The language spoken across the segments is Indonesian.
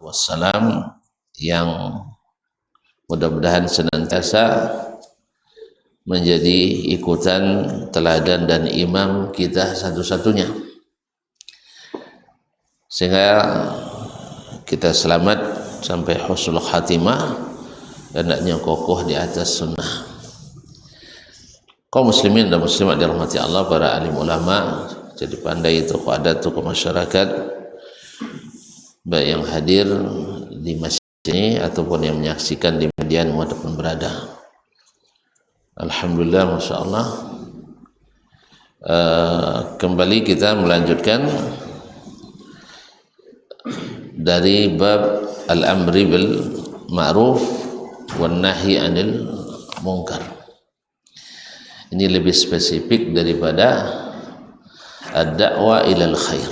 wassalam yang mudah-mudahan senantiasa menjadi ikutan teladan dan imam kita satu-satunya, sehingga kita selamat sampai husnul khatimah dan hendaknya kokoh di atas sunnah. Kaum muslimin dan muslimat dirahmati Allah, para alim ulama, jadi pandai, tokoh adat, tokoh masyarakat, baik yang hadir di masjid ini ataupun yang menyaksikan di media dimanapun berada. Alhamdulillah, Masya Allah. Kembali kita melanjutkan dari bab al-amri bil ma'ruf wan nahi anil munkar. Ini lebih spesifik daripada ad-da'wa ilal khair,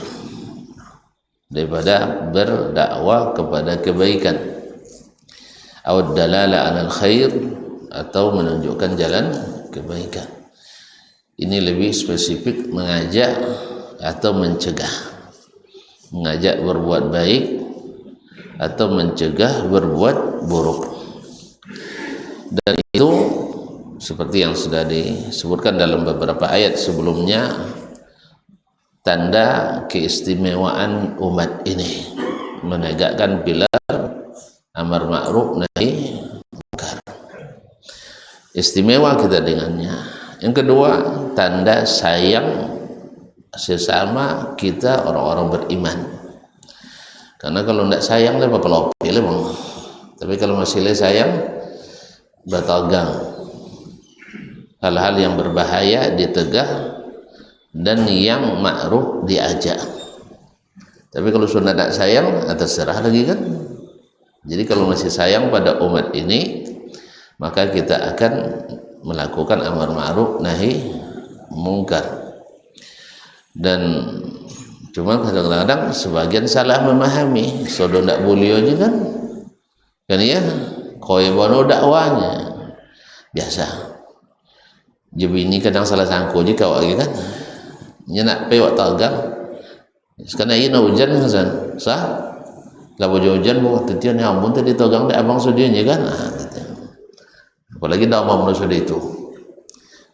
daripada berdakwah kepada kebaikan, atau dalala alal khair, atau menunjukkan jalan kebaikan. Ini lebih spesifik mengajak atau mencegah, mengajak berbuat baik atau mencegah berbuat buruk. Dan itu seperti yang sudah disebutkan dalam beberapa ayat sebelumnya, tanda keistimewaan umat ini menegakkan pilar amar ma'ruf nahi munkar. Istimewa kita dengannya. Yang kedua, tanda sayang sesama kita orang-orang beriman. Karena kalau tidak sayang lepas kelopil bang. Tapi kalau masih sayang batagang, hal-hal yang berbahaya ditegah dan yang ma'ruf diajak. Tapi kalau sudah tidak sayang, terserah lagi kan. Jadi kalau masih sayang pada umat ini, maka kita akan melakukan amar ma'ruf nahi munkar. Dan cuma kadang-kadang sebagian salah memahami, sudah tidak boleh aja kan ya, koi bono dakwanya biasa. Jadi ini kadang salah sangko je kau lagi kan. Nya nak pewak tagang. Sekarang ini hujan kan sah. Lalu hujan buat tetian ni amun tadi tagang dak abang sudianya kan. Apalagi dah mau sudah itu.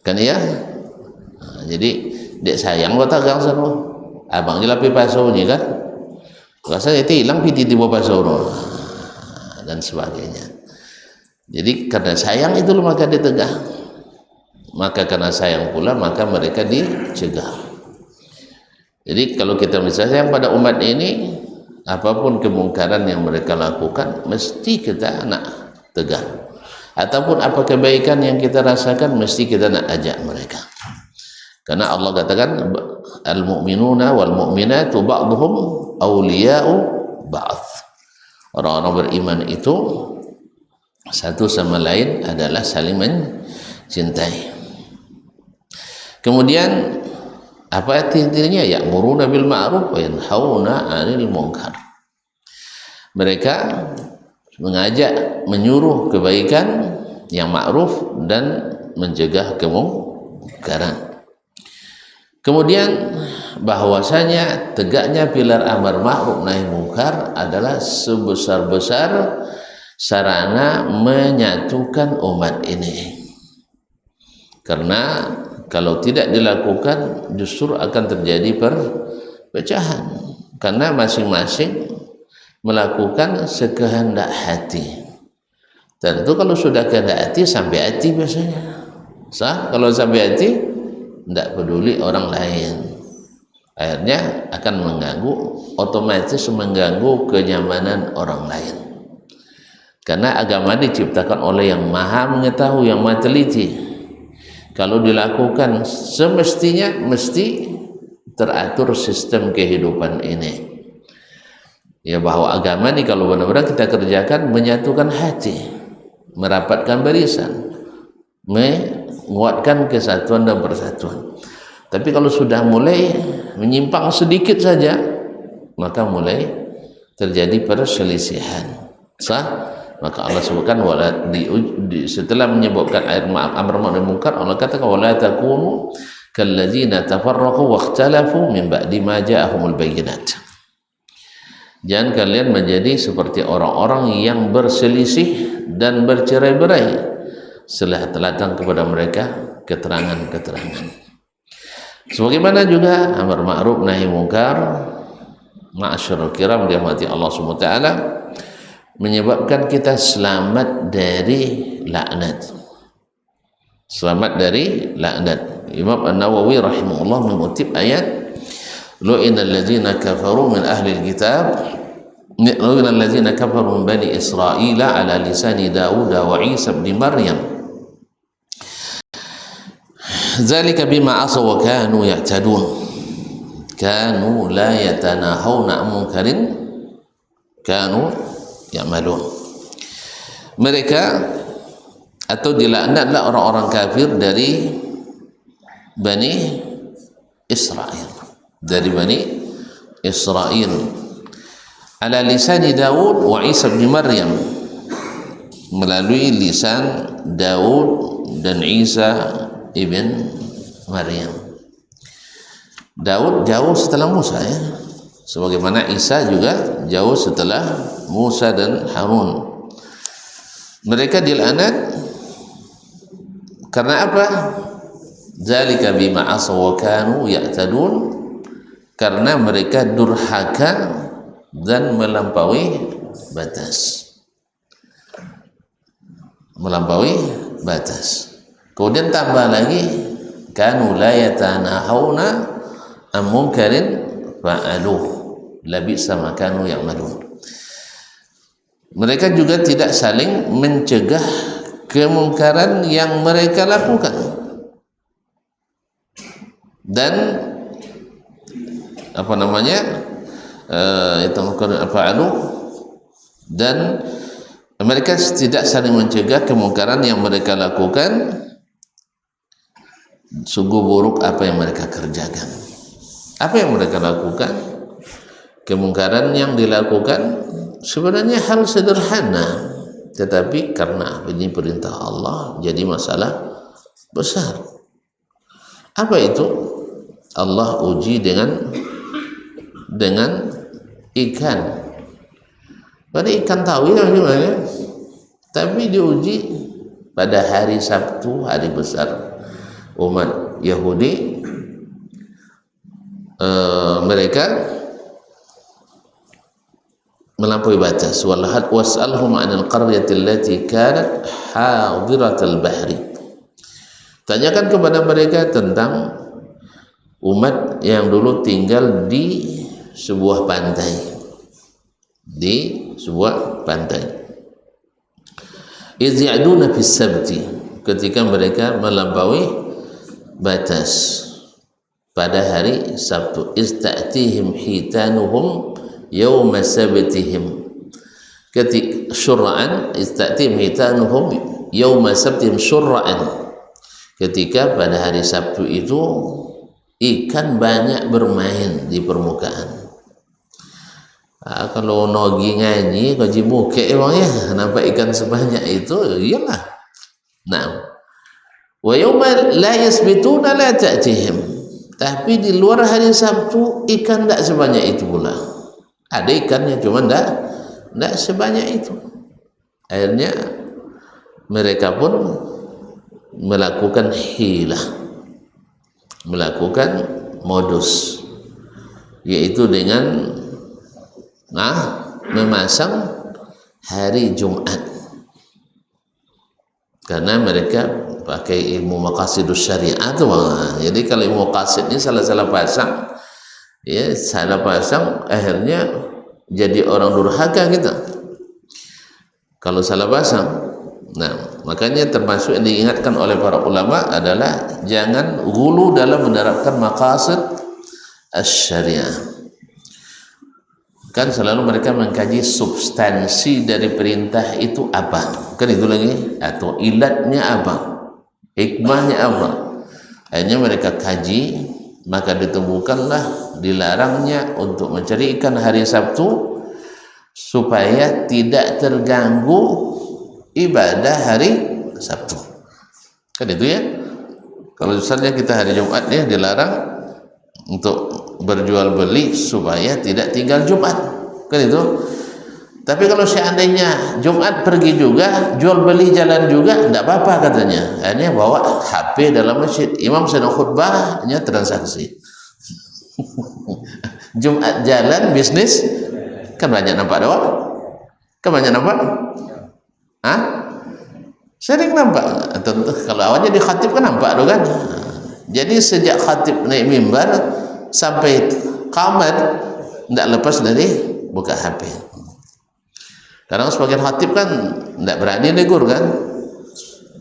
Kan ya? Jadi dek sayang buat tagang sana. Abang je lapi pasonya kan. Rasa itu hilang piti di bawah paso dan sebagainya. Jadi karena sayang itu maka ditegah. Maka karena sayang pula maka mereka dicegah. Jadi kalau kita misalnya sayang pada umat ini, apapun kemungkaran yang mereka lakukan mesti kita nak tegah, ataupun apa kebaikan yang kita rasakan mesti kita nak ajak mereka. Karena Allah katakan al-mu'minuna wal mu'minatu ba'dhum awliya'u ba'd. Orang-orang beriman itu satu sama lain adalah saling mencintai. Kemudian apa intinya? Ya'muruna bil ma'ruf wa yanhauna 'anil munkar. Mereka mengajak, menyuruh kebaikan yang ma'ruf dan mencegah kemungkaran. Kemudian bahwasanya tegaknya pilar amar ma'ruf nahi munkar adalah sebesar-besar sarana menyatukan umat ini. Karena kalau tidak dilakukan justru akan terjadi perpecahan, karena masing-masing melakukan sekehendak hati. Tentu kalau sudah kehendak hati sampai hati biasanya. Sah, kalau sampai hati tidak peduli orang lain. Akhirnya akan mengganggu, otomatis mengganggu kenyamanan orang lain. Karena agama diciptakan oleh yang maha mengetahui, yang maha teliti. Kalau dilakukan semestinya mesti teratur sistem kehidupan ini. Ya, bahwa agama ini kalau benar-benar kita kerjakan menyatukan hati, merapatkan barisan, menguatkan kesatuan dan persatuan. Tapi kalau sudah mulai menyimpang sedikit saja, maka mulai terjadi perselisihan. Sah? Maka Allah sebutkan setelah menyebutkan ayat amar ma'ruf nahi munkar, Allah katakan wala takunu kalladzina tafarraqu wa ikhtalafu min ba'di ma ja'ahumul bayyinat. Jangan kalian menjadi seperti orang-orang yang berselisih dan bercerai-berai setelah datang kepada mereka keterangan-keterangan. Sebagaimana juga amar ma'ruf nahi mungkar, ma'asyarul kiram dirahmati Allah Subhanahu wa taala, menyebabkan kita selamat dari laknat. Selamat dari laknat. Imam An-Nawawi rahimahullah mengutip ayat lu'inal ladzina kafaru min ahli al-kitab lu'inal ladzina kafaru min bani Israil ala lisani Daud wa Isa ibn Maryam dzalika bima asaw wa kanu ya'tadun kanu la yatanahawna an munkarin kanu ya'malun. Mereka atau dilaknatlah orang-orang kafir dari Bani Israel, dari Bani Israel ala lisani Daud wa Isa bin Maryam, melalui lisan Daud dan Isa ibn Maryam. Daud jauh setelah Musa, ya, sebagaimana Isa juga jauh setelah Musa dan Harun. Mereka dilaknat karena apa? Zalika bima asaw wa kanu ya'tadun, karena mereka durhaka dan melampaui batas. Melampaui batas. Kemudian tambah lagi kanu la yatanahawna an munkarin fa'aluh labisa ma kanu ya'malun. Mereka juga tidak saling mencegah kemungkaran yang mereka lakukan, dan apa namanya itu fa'alu, dan mereka tidak saling mencegah kemungkaran yang mereka lakukan. Sungguh buruk apa yang mereka kerjakan. Apa yang mereka lakukan? Kemungkaran yang dilakukan sebenarnya hal sederhana, tetapi karena ini perintah Allah jadi masalah besar. Apa itu? Allah uji dengan ikan. Pada ikan tawil gimana? Tapi diuji pada hari Sabtu, hari besar umat Yahudi. Mereka melampaui batas. Walahad was'alhum 'anil qaryati allati kanat hadiratal bahri. Tanyakan kepada mereka tentang umat yang dulu tinggal di sebuah pantai. Di sebuah pantai. Iz ya'duna fis sabti, ketika mereka melampaui batas pada hari Sabtu. Iz ta'tihim hitanuhum yawma sabtihim, ketika syura'an, istatihim hitanuhum yawma sabtihim syura'an, ketika pada hari Sabtu itu ikan banyak bermain di permukaan. Kalau nogi ngaji kaji muke emang ya nampak ikan sebanyak itu, iyalah. Nah, wa yawma la yasbituna la ta'tihim, tapi di luar hari Sabtu ikan tidak sebanyak itu pula. Ada ikannya, cuma tidak sebanyak itu. Akhirnya mereka pun melakukan hilah, melakukan modus, yaitu dengan memasang hari Jumat, karena mereka pakai ilmu maqasidus syariah tuh. Jadi kalau ilmu maqasid ini salah-salah pasang, ya salah pasang, akhirnya jadi orang durhaka kita kalau salah pasang. Nah, makanya termasuk yang diingatkan oleh para ulama adalah jangan gulu dalam menerapkan maqasid asy-syariah. Kan selalu mereka mengkaji substansi dari perintah itu apa, kan itu lagi, atau ilatnya apa, hikmahnya apa. Akhirnya mereka kaji, maka ditemukanlah dilarangnya untuk mencari ikan hari Sabtu supaya tidak terganggu ibadah hari Sabtu. Kan itu ya. Kalau misalnya kita hari Jumat dilarang untuk berjual beli supaya tidak tinggal Jumat. kan itu. Tapi kalau seandainya Jumat pergi juga, jual beli jalan juga, tidak apa-apa katanya. Akhirnya bawa HP dalam masjid, imam sedang khutbahnya transaksi. Jumat jalan bisnis, kan banyak nampak doang, kan banyak nampak, sering nampak. Tentu kalau awalnya di khatib kan nampak doang kan. Jadi sejak khatib naik mimbar sampai qamat tidak lepas dari buka HP. Kadang sebagian khatib kan tidak berani negur kan,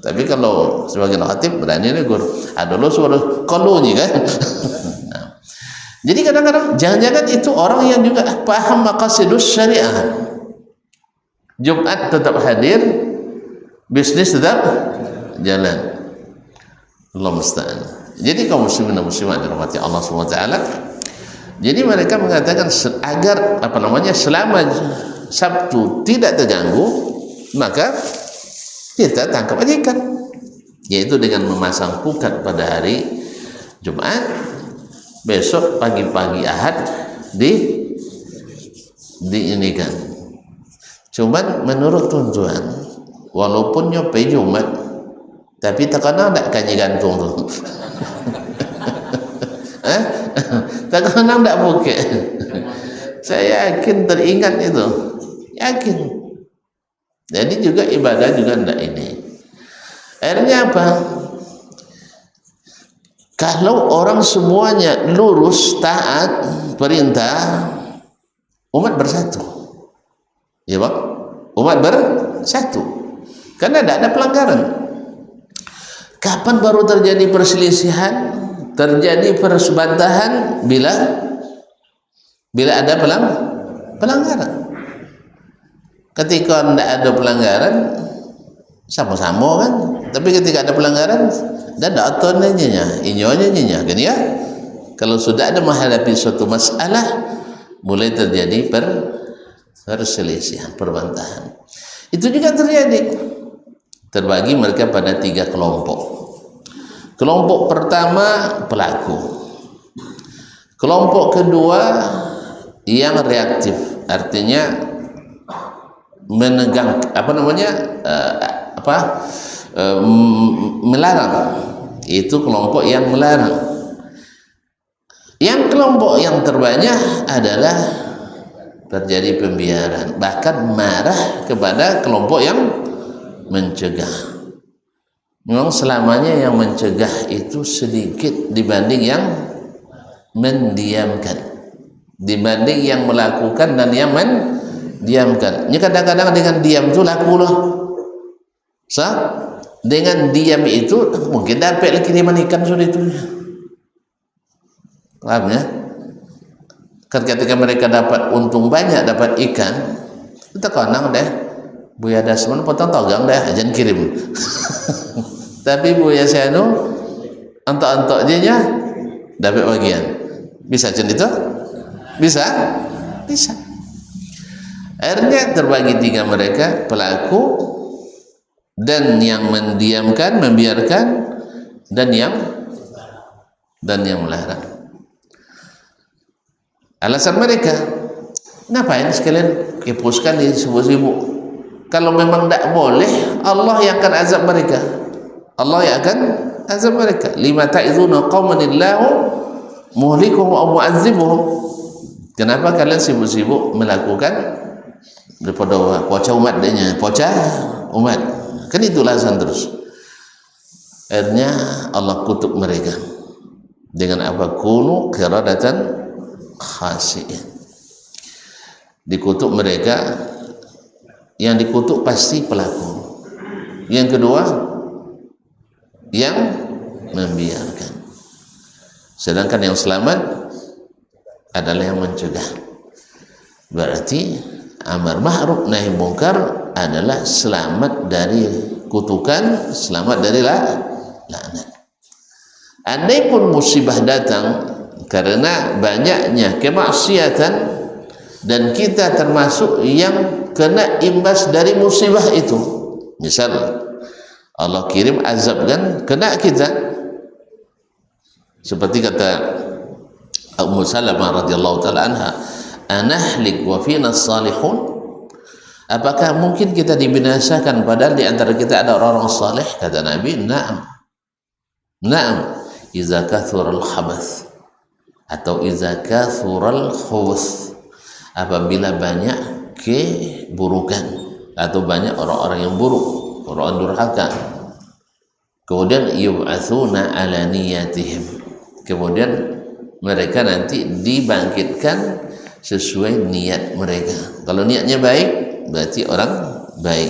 tapi kalau sebagian khatib berani negur. Dulu suruh koloni kan. Nah, jadi kadang-kadang jangan-jangan itu orang yang juga paham maqasidus syariah. Jumat tetap hadir, bisnis tetap jalan. Allah musta'an. Jadi kaum muslimin dan muslimat dirahmati Allah SWT, jadi mereka mengatakan agar selama Sabtu tidak terganggu, maka kita tangkap aja ikan, yaitu dengan memasang pukat pada hari Jumat, besok pagi-pagi Ahad diinikan. Cuman menurut tujuan, walaupun nyope Jumat, tapi terkadang tak kanyi gantung tu. Terkadang tak bukit. Saya yakin teringat itu, yakin. Jadi juga ibadah juga tidak ini. Akhirnya apa? Kalau orang semuanya lurus taat perintah, umat bersatu, ya bang, umat bersatu, karena tidak ada pelanggaran. Kapan baru terjadi perselisihan, terjadi persebantahan bila ada pelanggaran. Ketika tidak ada pelanggaran, sama-sama kan. Tapi ketika ada pelanggaran, dan atonnya, inyonya, kan ya. Kalau sudah ada menghadapi suatu masalah, mulai terjadi perselisihan, perbantahan. Itu juga terjadi. Terbagi mereka pada 3 kelompok. Kelompok pertama pelaku. Kelompok kedua yang reaktif, artinya menegang melarang. Itu kelompok yang melarang. Yang kelompok yang terbanyak adalah terjadi pembiaran, bahkan marah kepada kelompok yang mencegah. Memang selamanya yang mencegah itu sedikit dibanding yang mendiamkan, dibanding yang melakukan dan yang mendiamkan. Ini kadang-kadang dengan diam itu laku loh. Dengan diam itu mungkin dapat kiriman ikan sudah itu. Paham ya? Ketika mereka dapat untung banyak, dapat ikan, kita konang deh, Buya Dasman potong togang deh, jangan kirim. Tapi Buya Senu antok-antok dia dapat bagian. Bisa macam itu? Bisa? Bisa. Akhirnya terbagi 3 mereka, pelaku dan yang mendiamkan, membiarkan, dan yang melarang. Alasan mereka, ngapain sekalian hapuskan di sibuk-sibuk? Kalau memang tidak boleh, Allah yang akan azab mereka. Allah yang akan azab mereka. Lima ta'izuna qauman illahu muhlikuhum aw mu'azzibuhum. Kenapa kalian sibuk-sibuk melakukan daripada poca umat denya, poca umat? Kan itu alasan terus. Akhirnya Allah kutuk mereka dengan apa? Kunu qiradatan khasi'in. Dikutuk mereka, yang dikutuk pasti pelaku. Yang kedua yang membiarkan. Sedangkan yang selamat adalah yang mencegah. Berarti amar ma'ruf nahi mungkar adalah selamat dari kutukan, selamat dari laknat. Andai pun musibah datang karena banyaknya kemaksiatan dan kita termasuk yang kena imbas dari musibah itu, misal Allah kirim azab kan kena kita, seperti kata Ummu Salamah radhiyallahu taala anha, anahlik wa fina salihun, apakah mungkin kita dibinasakan padahal di antara kita ada orang-orang saleh? Kata Nabi, na'am, na'am, iza kathural khabath, atau iza kathural khubuth, apabila banyak keburukan atau banyak orang-orang yang buruk, orang durhaka. Kemudian yub'atsuna ala niyatihim, kemudian mereka nanti dibangkitkan sesuai niat mereka. Kalau niatnya baik berarti orang baik,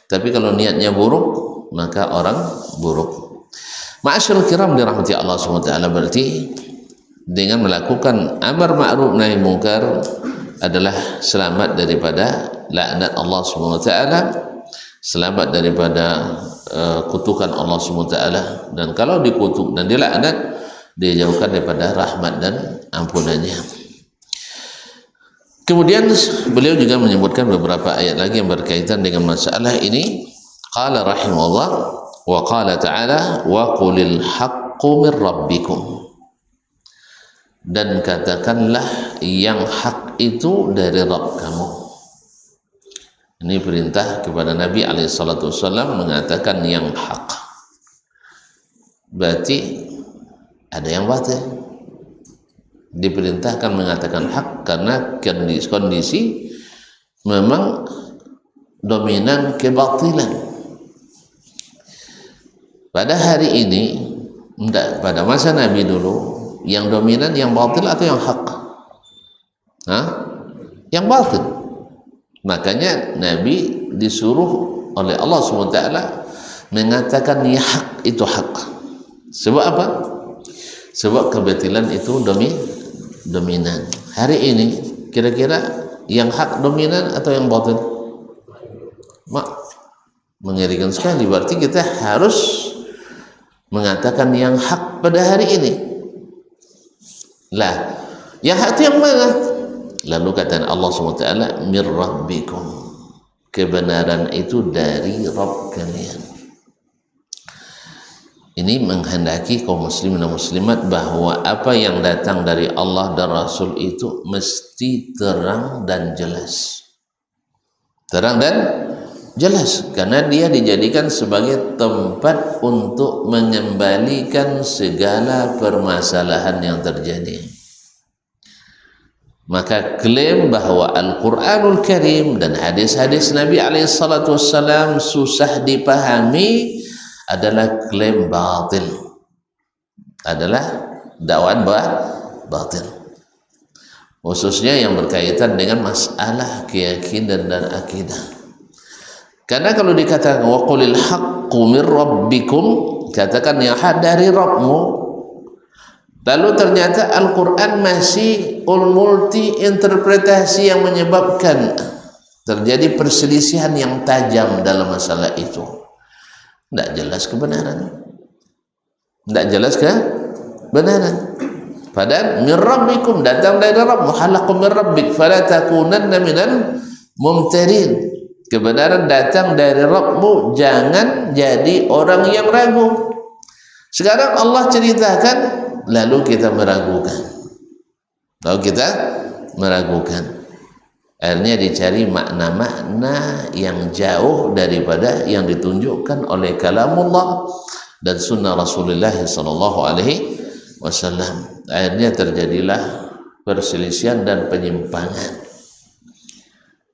tapi kalau niatnya buruk maka orang buruk. Ma'asyiral kiram dirahmati Allah SWT, berarti dengan melakukan amar ma'ruf nahi munkar adalah selamat daripada laknat Allah SWT, selamat daripada kutukan Allah SWT, dan kalau dikutuk dan dilaknat dijauhkan daripada rahmat dan ampunannya. Kemudian beliau juga menyebutkan beberapa ayat lagi yang berkaitan dengan masalah ini. Qala rahimahullah, wa qala ta'ala wa qulil haqqu min rabbikum, dan katakanlah yang hak itu dari Rabb kamu. Ini perintah kepada Nabi SAW mengatakan yang hak. Berarti ada yang batil. Diperintahkan mengatakan hak karena kondisi memang dominan kebatilan. Pada hari ini, pada masa Nabi dulu, yang dominan yang batil atau yang hak? Yang batil. Makanya Nabi disuruh oleh Allah SWT mengatakan ya hak itu hak. Sebab apa? Sebab kebatilan itu dominan. Hari ini kira-kira yang hak dominan atau yang batil? Mengerikan sekali. Berarti kita harus mengatakan yang hak pada hari ini. Lah, yang hak itu yang mana? Lalu kata Allah SWT, mir rabbikum, kebenaran itu dari Rabb kalian. Ini menghendaki kaum muslimin dan muslimat bahwa apa yang datang dari Allah dan Rasul itu mesti terang dan jelas. Terang dan jelas, karena dia dijadikan sebagai tempat untuk mengembalikan segala permasalahan yang terjadi. Maka klaim bahwa Al-Quranul Karim dan hadis-hadis Nabi SAW susah dipahami adalah klaim batil, adalah dakwaan batil, khususnya yang berkaitan dengan masalah keyakinan dan akidah. Karena kalau dikatakan wa qulil haqqu mir rabbikum, katakan yang hak dari Rabbmu, lalu ternyata Al-Quran masih multi interpretasi yang menyebabkan terjadi perselisihan yang tajam dalam masalah itu. Tidak jelas kebenaran, tidak jelas kebenaran. Padahal min rabbikum, datang dari Rabb, muhallaqum min rabbik fala takunanna minal mumtarin. Kebenaran datang dari Rabbmu, jangan jadi orang yang ragu. Sekarang Allah ceritakan, lalu kita meragukan. Akhirnya dicari makna-makna yang jauh daripada yang ditunjukkan oleh kalamullah dan sunnah Rasulullah SAW. Akhirnya terjadilah perselisihan dan penyimpangan.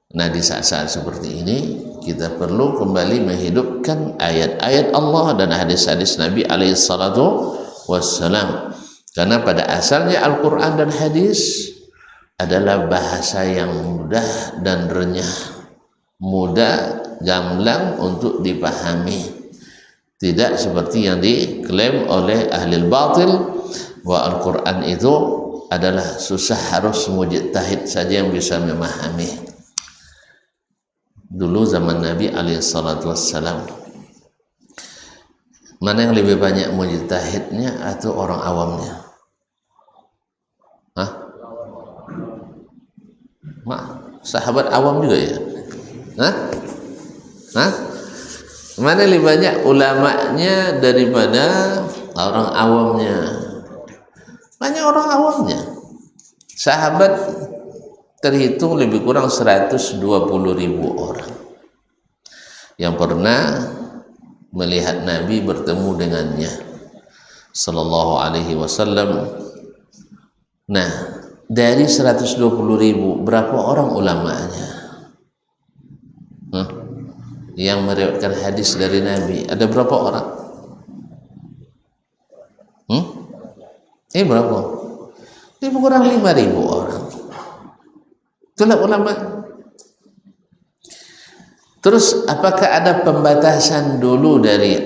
Nah, di saat-saat seperti ini kita perlu kembali menghidupkan ayat-ayat Allah dan hadis-hadis Nabi SAW. Karena pada asalnya Al-Quran dan hadis adalah bahasa yang mudah dan renyah, mudah, gamblang untuk dipahami. Tidak seperti yang diklaim oleh ahli batil bahwa Al-Quran itu adalah susah, harus mujtahid saja yang bisa memahami. Dulu zaman Nabi SAW, mana yang lebih banyak mujtahidnya atau orang awamnya? Sahabat awam juga ya? Mana lebih banyak ulamanya daripada orang awamnya? Banyak orang awamnya. Sahabat terhitung lebih kurang 120.000 orang yang pernah melihat Nabi, bertemu dengannya sallallahu alaihi wasallam. Nah, dari 120.000 berapa orang ulamanya yang meriwayatkan hadis dari Nabi? Ada berapa orang? Berapa? Lebih kurang 5.000 orang. Itulah ulama. Terus apakah ada pembatasan dulu dari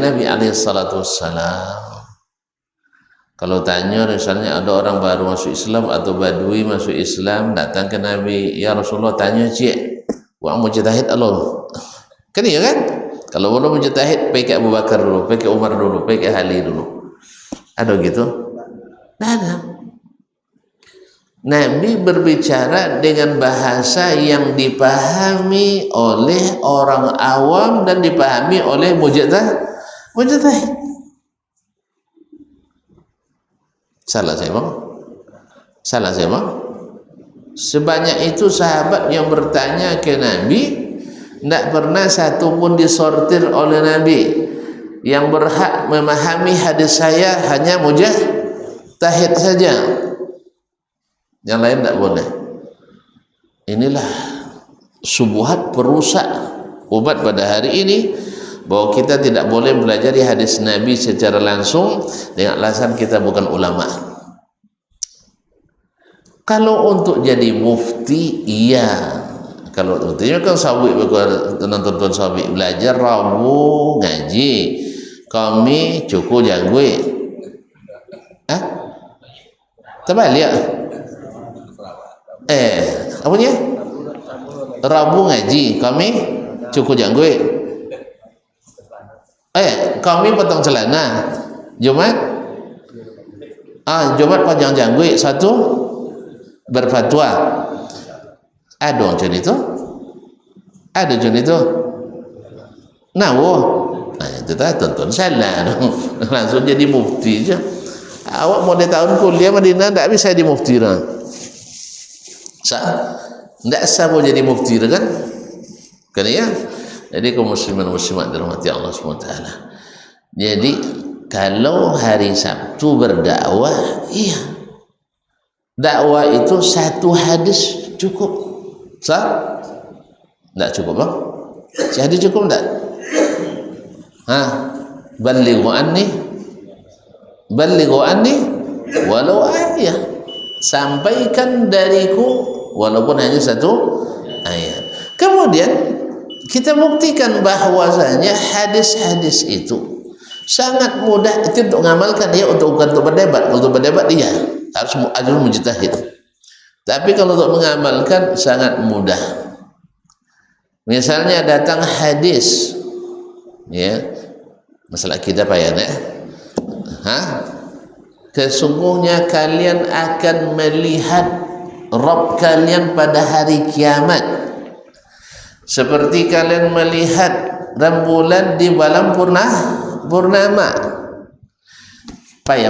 Nabi alaihissalatu wassalam? Kalau tanya misalnya ada orang baru masuk Islam atau badui masuk Islam, datang ke Nabi, ya Rasulullah, tanya cik, wa mujtahid Allah. Kan iya kan? Kalau belum mujtahid, pakai Abu Bakar dulu, pakai Umar dulu, pakai Ali dulu. Ada gitu? Tidak ada. Nabi berbicara dengan bahasa yang dipahami oleh orang awam dan dipahami oleh mujtahid. Salah saya bang? Salah saya bang? Sebanyak itu sahabat yang bertanya ke Nabi, tidak pernah satu pun disortir oleh Nabi. Yang berhak memahami hadis saya hanya mujtahid saja, yang lain tidak boleh. Inilah subuhat perusak umat pada hari ini, bahwa kita tidak boleh belajar hadis Nabi secara langsung dengan alasan kita bukan ulama. Kalau untuk jadi mufti, iya. Kalau muftinya kan sawi, nonton sawi, belajar Rabu ngaji, kami cukup jangwe. Terbalik. Apanya? Rabu ngaji, kami cukup jangwe. Kami potong celana. Jumat panjang jangwe, satu berfatwa. Ada macam itu? Ada macam itu? Itu tak tonton salah. Langsung jadi mufti je. Awak mau di tahun kuliah Madinah tak bisa jadi mufti dah. Tak sah mau jadi mufti dah kan? Kan ya? Jadi kaum muslimin muslimat dirahmati Allah SWT. Jadi kalau hari Sabtu berdakwah, iya. Dakwah itu satu hadis cukup. Sah? Tak cukup bang? Hadis cukup tak? Balighu anni walau ayat. Sampaikan dariku walaupun hanya satu ayat. Kemudian kita buktikan bahwasanya hadis-hadis itu sangat mudah itu untuk mengamalkan, ya, bukan untuk berdebat. Untuk berdebat dia harus ajrul mujtahid. Tapi kalau untuk mengamalkan sangat mudah. Misalnya datang hadis, ya, masalah kita payah, sesungguhnya kalian akan melihat Rabb kalian pada hari kiamat seperti kalian melihat rembulan di malam purnama. Payah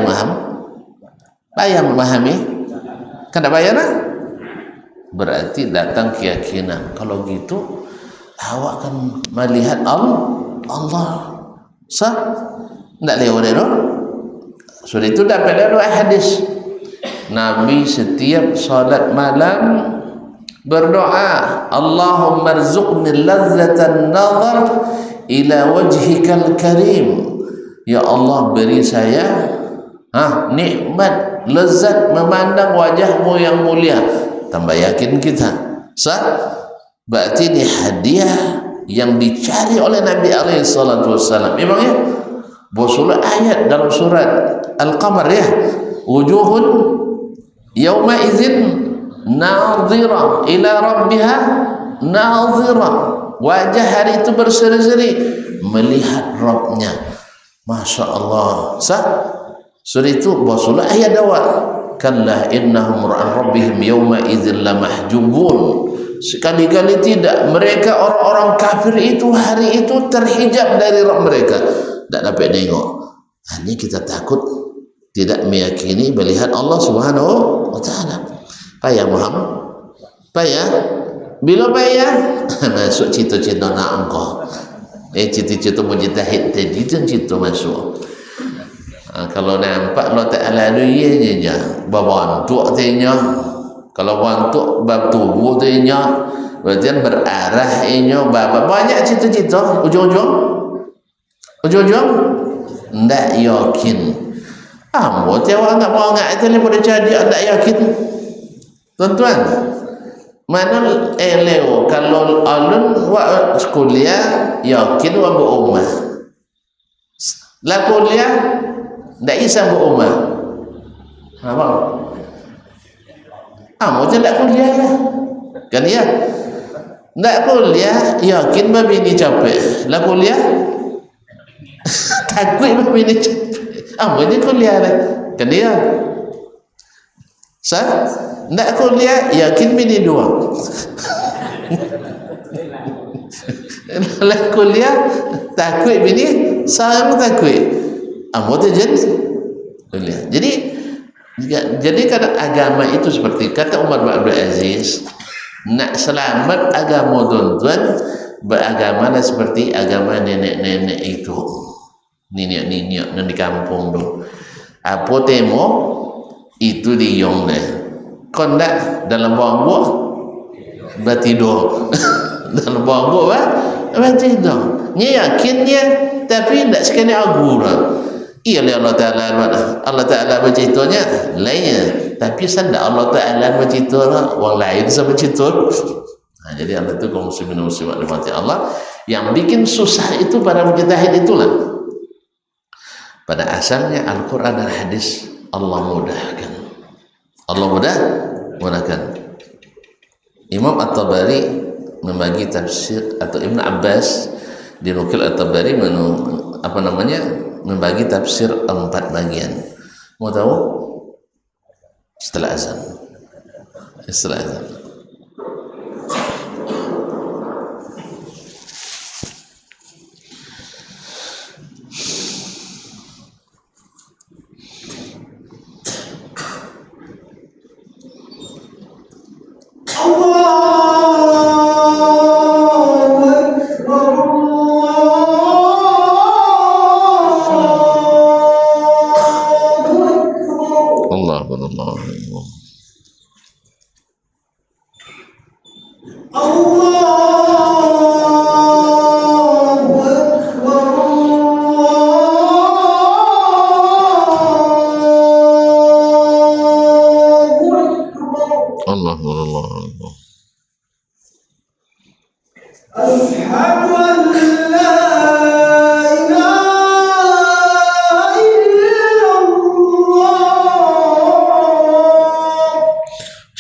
memahami? Kan tak payah nah? Berarti datang keyakinan. Kalau gitu awak akan melihat Allah. Sah? Tak lewat itu? Sudah itu dapat lalu hadis. Nabi setiap salat malam berdoa, Allahumma rzuqni lazzatan nazar ila wajhikal karim. Ya Allah, beri saya nikmat lezat memandang wajahmu yang mulia. Tambah yakin kita. Sah? Berarti ini hadiah yang dicari oleh Nabi SAW. Memangnya bosulah ayat dalam surat Al-Qamar, ya, wujuhun yawma idzin nadhira ila rabbiha nadhira. Wajah hari itu berseri-seri melihat Rabbnya. Masya Allah. Sah? Surah itu bosulah ayat awal. Kalla innahum ra'an rabbihim yawma idzin lamahjubun. Sekali-kali tidak, mereka orang-orang kafir itu hari itu terhijab dari Rabb mereka, tak dapat tengok. Hanya kita takut tidak meyakini melihat Allah Subhanahu wa taala. Payah Muhammad. Payah. Bila payah masuk cita-cita nak engkau. Cita-cita mujtahid tadi dan cita masuk. Kalau nampak Allah Ta'ala dia je berbantuk tanya. Kalau bantuk bab tubuh tanya, berarti berarah inya banyak cita-cita ujung-ujung ndak yakin. Ambo tiawak enggak mau enggak itu boleh jadi ndak yakin. Tuan-tuan, mana eleo kalau alun wa kuliah yakin wa ummah. La kuliah ndak isa ummah. Apa? Mau tidak kuliah lah. Kan ya? Ndak kuliah yakin babi ni capek. La kuliah takut babi ni capek. Mau je kuliah lah. Kan ya? Ndak kuliah yakin bini dua. La kuliah takut bini sama takut. Mau je kuliah. Jadi kadang agama itu seperti kata Umar bin Abdul Aziz, nak selamat agama tuan-tuan, beragamalah seperti agama nenek-nenek itu, nenek-nenek yang di kampung tu. Apa temo itu diong deh. Kondak dalam bangku bertidur. Dalam bangku bertidur. Nya yakinnya tapi tidak sekali agura. Iya Allah Ta'ala bercerita lainnya, tapi sanda Allah Ta'ala bercerita orang lain sama bercerita. Jadi Allah itu kaum muslimin dan muslimat dimati Allah, yang bikin susah itu para mujtahid itulah. Pada asalnya Al-Quran dan hadis Allah mudahkan. Allah mudahkan. Imam At-Tabari membagi tafsir, atau Ibn Abbas dinukil At-Tabari membagi tafsir 4 bagian. Mau tahu? Setelah azan.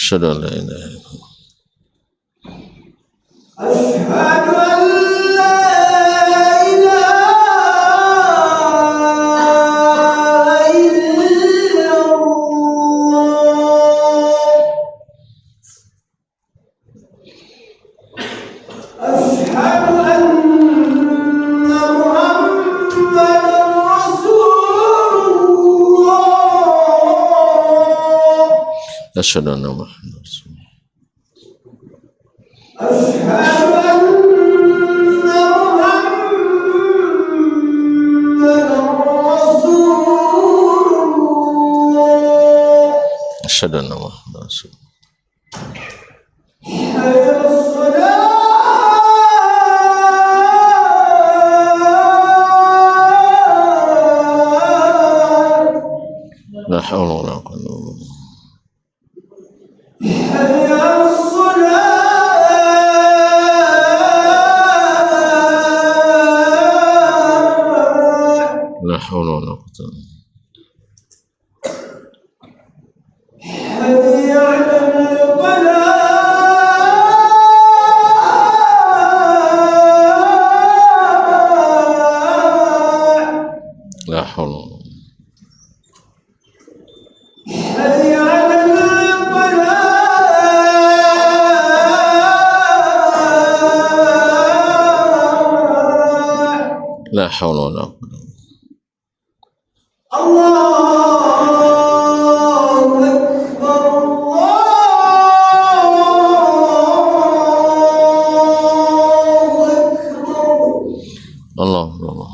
Asyhadu an la ilaha illallah. Asyhadu an la ilaha illallah. Asyhadu anna Muhammadan Rasulullah. Asyhadu anna Muhammadan أشهد أن محمدا رسول الله. لا حول ولا قوة إلا بالله. لا حول ولا قوة إلا بالله. لا حول ولا قوة. لا حول ولا قوة. الله أكبر الله Allah.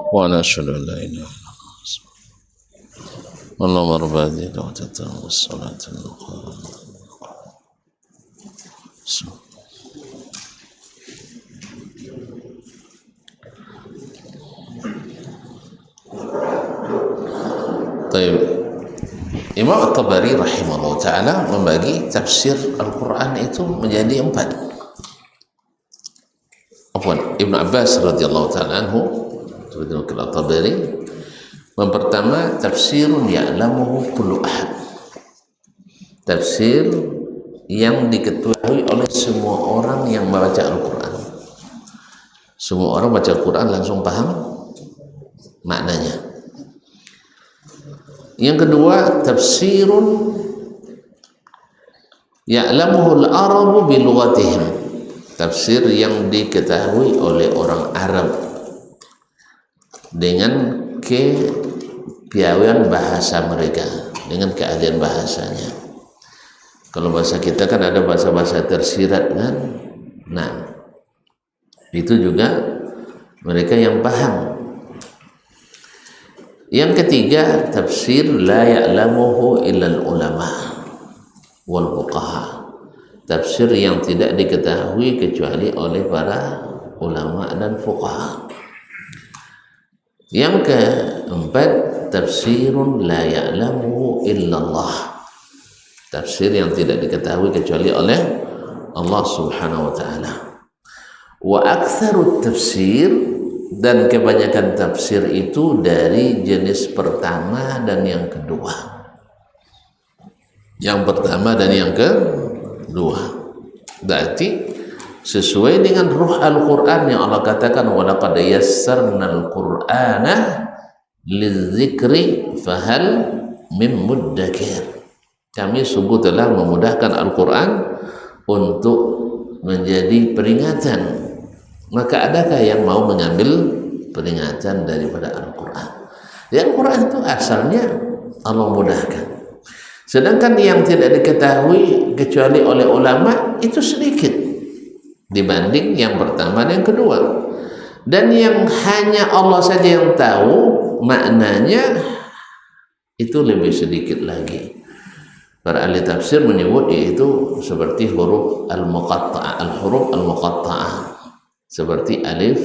Wa nashhadu an la ilaha illallah. Allahumma rabb hadhihi da'wati was-salati al-qa'imah. Imam At-Tabari rahimahullah ta'ala membagi tafsir Al-Quran itu menjadi 4. Ibn Abbas radhiyallahu ta'ala anhu At-Tabari pertama, tafsirun ya'lamuhu kullu ahad, tafsir yang diketahui oleh semua orang yang membaca Al-Quran. Semua orang baca Al-Quran langsung paham maknanya. Yang kedua, tafsirun ya'lamuhu al-arabu bi lughatihim, tafsir yang diketahui oleh orang Arab dengan kepiawaian bahasa mereka, dengan keahlian bahasanya. Kalau bahasa kita kan ada bahasa-bahasa tersirat kan, nah itu juga mereka yang paham. Yang ketiga, tafsir la ya'lamuhu illal ulama wal fuqaha, tafsir yang tidak diketahui kecuali oleh para ulama dan fuqaha. Yang keempat, tafsirun la ya'lamuhu illallah, tafsir yang tidak diketahui kecuali oleh Allah Subhanahu wa ta'ala. Wa aktsarut tafsir, dan kebanyakan tafsir itu dari jenis pertama dan yang kedua. Yang pertama dan yang kedua, berarti sesuai dengan ruh Al-Quran yang Allah katakan, walaqad yassarnal Qur'ana lidzikri fahal mim muddakir, kami sungguh telah memudahkan Al-Quran untuk menjadi peringatan, maka adakah yang mau mengambil peringatan daripada Al-Quran? Al-Quran itu asalnya Allah mudahkan, sedangkan yang tidak diketahui kecuali oleh ulama itu sedikit dibanding yang pertama dan yang kedua, dan yang hanya Allah saja yang tahu maknanya itu lebih sedikit lagi. Para ahli tafsir menyebut yaitu seperti huruf al-muqatta'ah, al-huruf al-muqatta'ah, seperti alif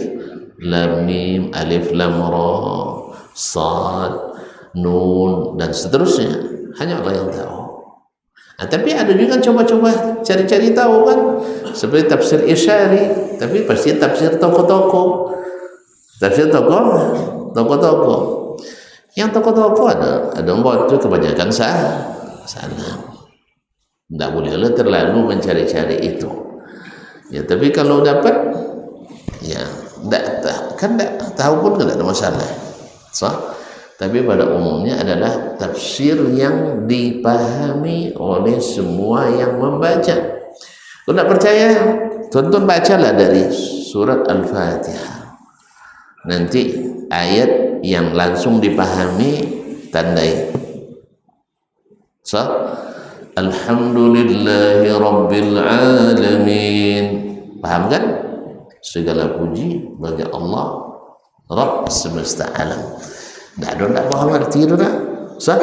lam mim, alif lam ra, sad, nun dan seterusnya, hanya Allah yang tahu. Nah, tapi ada juga coba-coba cari-cari tahu kan, seperti tafsir Isyari, tapi pasti tafsir tokoh-tokoh, tafsir tokoh-tokoh. Yang tokoh-tokoh ada buat itu kebanyakan salah. Tidak boleh terlalu mencari-cari itu. Ya, tapi kalau dapat, ya, tidak tahu pun tidak ada masalah. So, tapi pada umumnya adalah tafsir yang dipahami oleh semua yang membaca. Kalau tidak percaya, tonton bacalah dari surat Al-Fatihah. Nanti ayat yang langsung dipahami tandai. So, alhamdulillahi rabbil alamin. Paham kan? Segala puji bagi Allah, Rabb semesta alam. Tak paham arti itu tak? Sah?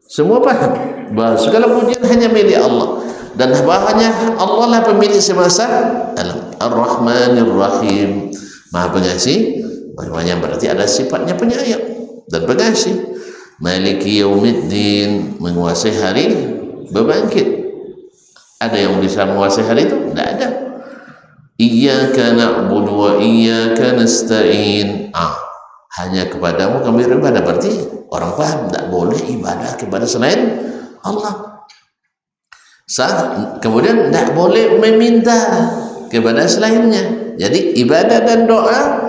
Semua paham bahawa segala pujian hanya milik Allah, dan bahanya Allah lah pemilik semesta alam. Ar-Rahmanir Rahim, Maha Pengasih. Maknanya berarti ada sifatnya penyayang dan pengasih. Maliki Yaumiddin, menguasai hari berbangkit. Ada yang bisa menguasai hari itu? Tidak ada. Iyyaka na'budu wa iyyaka nasta'in. Hanya kepadamu kami beribadah. Berarti orang paham tidak boleh ibadah kepada selain Allah. Kemudian tidak boleh meminta kepada selainnya. Jadi ibadah dan doa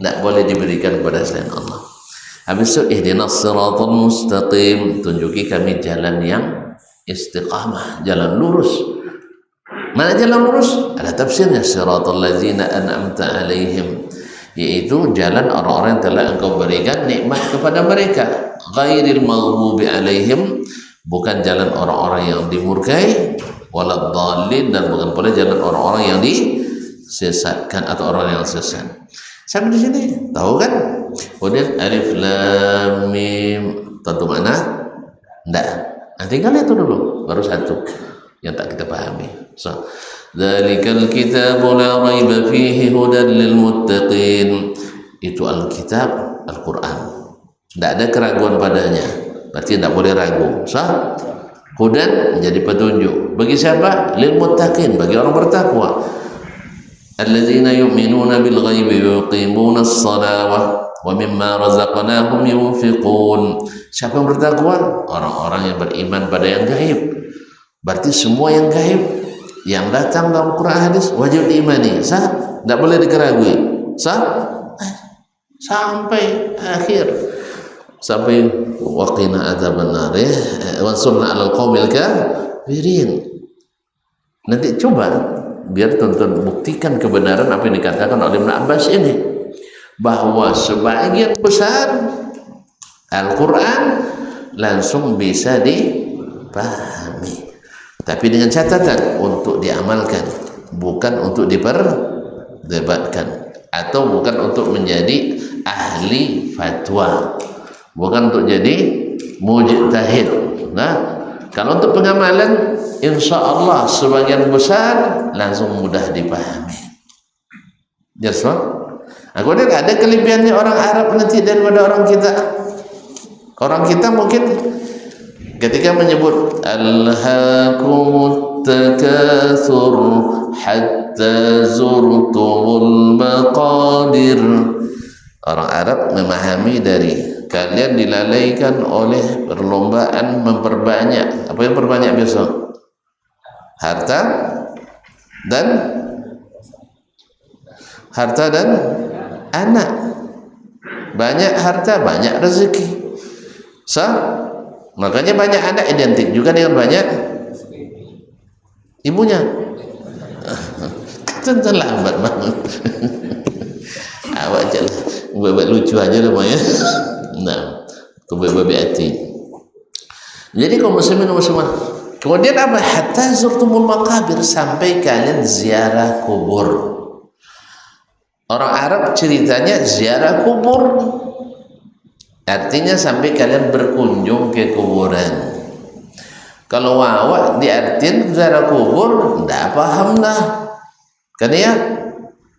tidak boleh diberikan kepada selain Allah. Habis itu ihdinas siratal mustaqim, tunjuki kami jalan yang istiqamah, jalan lurus. Mana jalan lurus? Ada tafsirnya, siratal ladzina an'amta alaihim, yaitu jalan orang-orang yang telah engkau berikan nikmat kepada mereka. ghairil maghdubi alaihim, bukan jalan orang-orang yang dimurkai, waladdallin, dan bukan pula jalan orang-orang yang disesatkan atau orang yang sesat. Sampai di sini tahu kan? Kemudian alif lam mim, tentu mana? Enggak. Nah, tinggal itu dulu, baru satu yang tak kita pahami. So, dzalikal kitabu la raiba fihi hudan lil muttaqin. Itu Alkitab, Al-Quran. Tidak ada keraguan padanya. Berarti tidak boleh ragu. Sah? Hudan menjadi petunjuk. Bagi siapa? Lil muttaqin, bagi orang bertakwa. Alladzina yu'minuna bil ghaibi wa yuqimuna as-salawah wa mimma razaqnahum yunfiqun. Siapa yang bertakwa? Orang-orang yang beriman pada yang gaib. Berarti semua yang gaib yang datang dalam Quran hadis wajib diimani. Sah? Tidak boleh dikeragui. Sah? Sampai akhir, sampai waqina adzabannar, wansurna 'alal qaumil kafirin. Nanti coba biar tonton buktikan kebenaran apa yang dikatakan oleh Ibnu Abbas ini, bahwa sebagian besar Al-Quran langsung bisa dipahami, tapi dengan catatan untuk diamalkan, bukan untuk diperdebatkan, atau bukan untuk menjadi ahli fatwa, bukan untuk jadi mujtahid. Nah, kalau untuk pengamalan, insya Allah sebagian besar langsung mudah dipahami. Yes, kemudian ada kelebihannya orang Arab nanti daripada orang kita. Orang kita mungkin ketika menyebut alhaakumut takatsur hatta zurtumul maqadir, orang Arab memahami dari kalian dilalaikan oleh perlombaan memperbanyak. Apa yang perbanyak biasa? Harta dan anak. Banyak harta, banyak rezeki. Makanya banyak anak identik juga dengan banyak ibunya. Tentu lambat banget. Awak jalan buat lucu aja namanya. Nah, kebabi hati. Jadi kaum muslimin muslimat, kemudian apa? Hatta zurtumul maqabir, sampai kalian ziarah kubur. Orang Arab ceritanya ziarah kubur, artinya sampai kalian berkunjung ke kuburan. Kalau awak diartin ziarah kubur, tidak paham dah. Kan ya?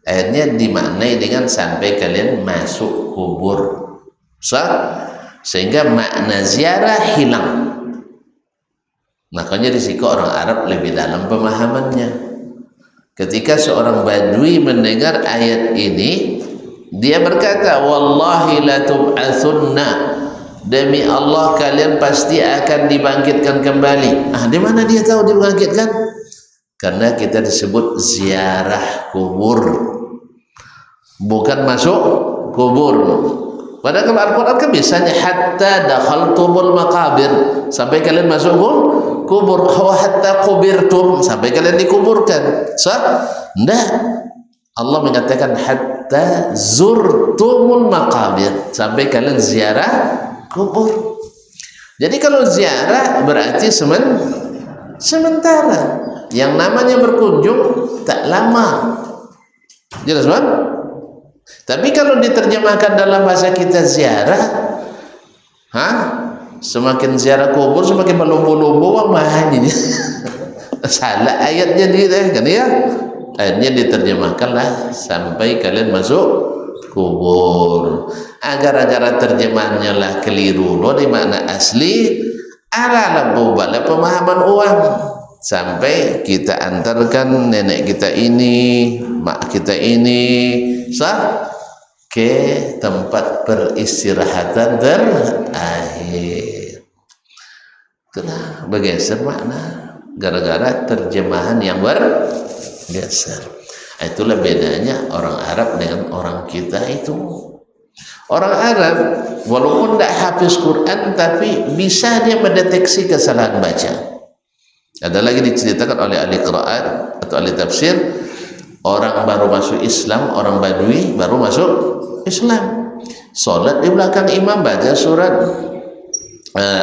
Akhirnya dimaknai dengan sampai kalian masuk kubur. Sehingga makna ziarah hilang. Makanya risiko orang Arab lebih dalam pemahamannya. Ketika seorang Badui mendengar ayat ini, dia berkata, wallahi la tub'atsunna, demi Allah kalian pasti akan dibangkitkan kembali. Di mana dia tahu dibangkitkan? Karena kita disebut ziarah kubur, bukan masuk kubur. Padahal kalau Al-Quran kan biasanya hatta dakhaltumul maqabir, sampai kalian masuk kubur. Hatta kubirtum, sampai kalian dikuburkan. Enggak. Allah mengatakan hatta zurtumul maqabir, sampai kalian ziarah kubur. Jadi kalau ziarah berarti sementara. Yang namanya berkunjung tak lama. Jelas kan? Tapi kalau diterjemahkan dalam bahasa kita ziarah, semakin ziarah kubur semakin berlumba-lumba mahanya. Salah ayatnya dia kan ya. Ayatnya diterjemahkanlah sampai kalian masuk kubur. Agar-agar terjemahannya lah keliru, loh di makna asli ala bala pemahaman uang. Sampai kita antarkan nenek kita ini, mak kita ini ke tempat peristirahatan terakhir. Itulah bergeser makna gara-gara terjemahan yang bergeser. Itulah bedanya orang Arab dengan orang kita itu. Orang Arab walaupun tidak hafiz Quran, tapi bisa dia mendeteksi kesalahan baca. Ada lagi diceritakan oleh ahli qiraat atau ahli tafsir, orang baru masuk Islam, orang Badui baru masuk Islam, sholat di belakang imam baca surat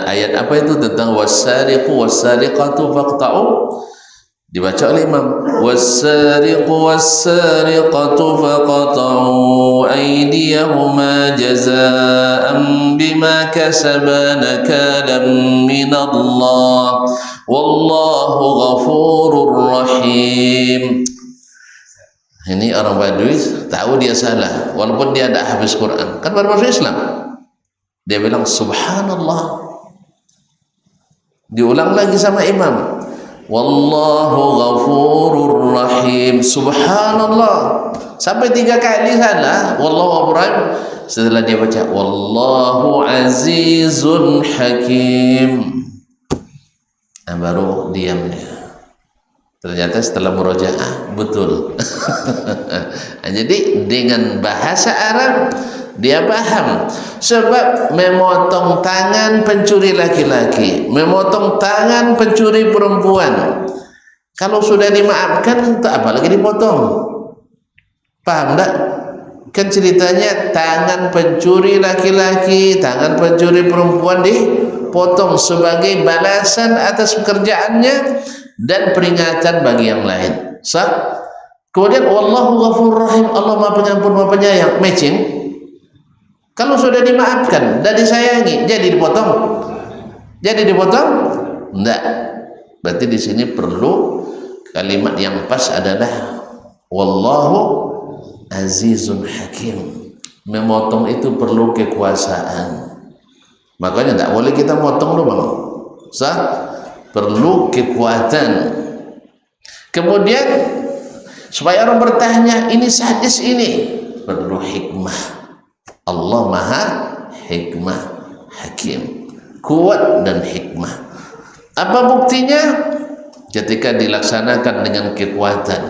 ayat apa itu tentang wasariqu wasariqatu faqta'u, dibaca oleh imam, wasariqu wasariqatu faqta'u aydiyahuma jazaa'an bima kasaba nakalan minallah wallahu ghafurur rahim. Ini orang Badui tahu dia salah walaupun dia tidak habis Quran, kan baru masuk Islam. Dia bilang subhanallah, diulang lagi sama imam, wallahu ghafurur rahim, subhanallah, sampai 3 kali salah wallahu ghafurur rahim. Setelah dia baca wallahu azizun hakim, baru diam dia. Ternyata setelah murojaah betul. Jadi dengan bahasa Arab dia paham, sebab memotong tangan pencuri laki-laki, memotong tangan pencuri perempuan, kalau sudah dimaafkan tak apa lagi dipotong. Paham tak? Kan ceritanya tangan pencuri laki-laki, tangan pencuri perempuan dipotong sebagai balasan atas pekerjaannya dan peringatan bagi yang lain. Kemudian wallahu ghafurur rahim, Allah Maha Pengampun Maha Penyayang, matching. Kalau sudah dimaafkan dan disayangi, jadi dipotong? Jadi dipotong? Enggak. Berarti di sini perlu kalimat yang pas adalah wallahu azizun hakim. Memotong itu perlu kekuasaan. Makanya tidak boleh kita motong loh bang. Perlu kekuatan. Kemudian supaya orang bertanya ini sadis ini, perlu hikmah. Allah Maha Hikmah Hakim, kuat dan hikmah. Apa buktinya? Ketika dilaksanakan dengan kekuatan,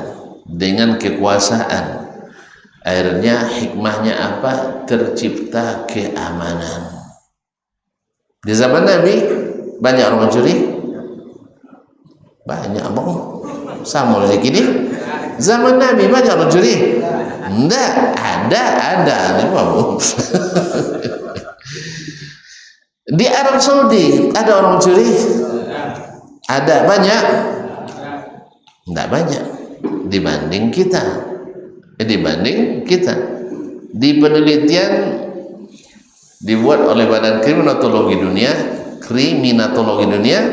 dengan kekuasaan, akhirnya hikmahnya apa? Tercipta keamanan. Di zaman Nabi banyak orang mencuri, banyak abang sama lagi gini. Zaman Nabi banyak orang mencuri. Enggak, ada nih Bapak. Di Arab Saudi ada orang mencuri? Ada banyak? Enggak banyak dibanding kita. Dibanding kita. Di penelitian dibuat oleh Badan Kriminatologi Dunia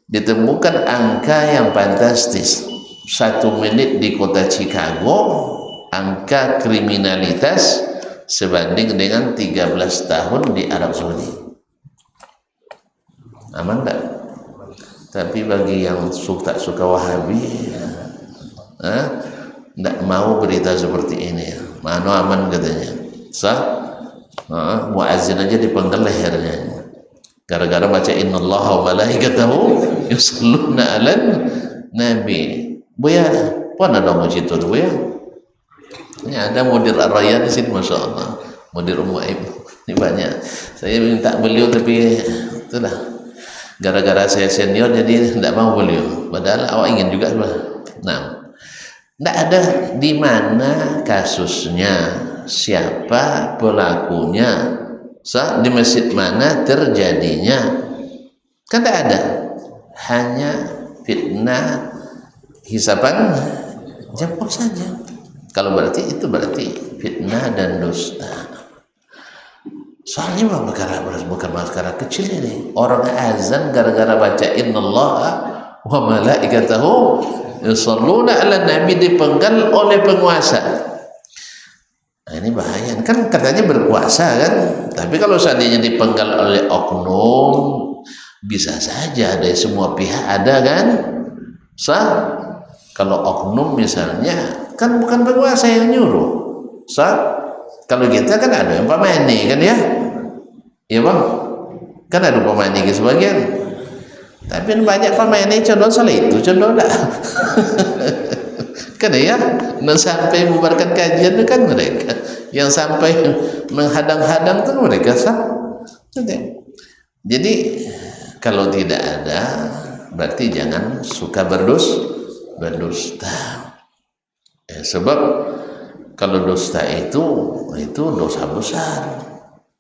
ditemukan angka yang fantastis. 1 menit di kota Chicago angka kriminalitas sebanding dengan 13 tahun di Arab Saudi. Aman tak? Tapi bagi yang tak suka Wahabi, tidak mau berita seperti ini. Mana aman katanya. Muazzin aja dipenggal lehernya. Gara-gara baca innallaha wa malaikatahu yusholluna 'alan nabi. Buya, mana dong situ tuh Buya? Ini ada mudir Ar-Rayyan di sini, masya Allah. Mudir Ummu Aib. Ini banyak. Saya minta beliau tapi itulah. Gara-gara saya senior jadi tidak mau beliau. Padahal awak ingin juga. Nah, tidak ada di mana kasusnya, siapa pelakunya, di masjid mana terjadinya, kan tidak ada. Hanya fitnah, hisapan jempol saja. Kalau berarti itu berarti fitnah dan dusta. Soalnya bukan perkara kecil ini. Orang azan gara-gara baca innallaha wa malaikatahu yusholluna 'alan nabi dipenggal oleh penguasa. Nah, ini bahaya. Kan katanya berkuasa kan. Tapi kalau seandainya dipenggal oleh oknum, bisa saja dari semua pihak ada kan. Kalau oknum misalnya kan bukan penguasa yang nyuruh. Kalau kita kan ada yang pamani kan ya. Iya bang. Kan ada pamani ke sebagian. Tapi banyak pamani condong salah itu, condong tak. Kan ya, sampai membubarkan kajian itu kan mereka. Yang sampai menghadang-hadang itu mereka Jadi kalau tidak ada, berarti jangan suka berdusta. Sebab kalau dusta itu dosa besar,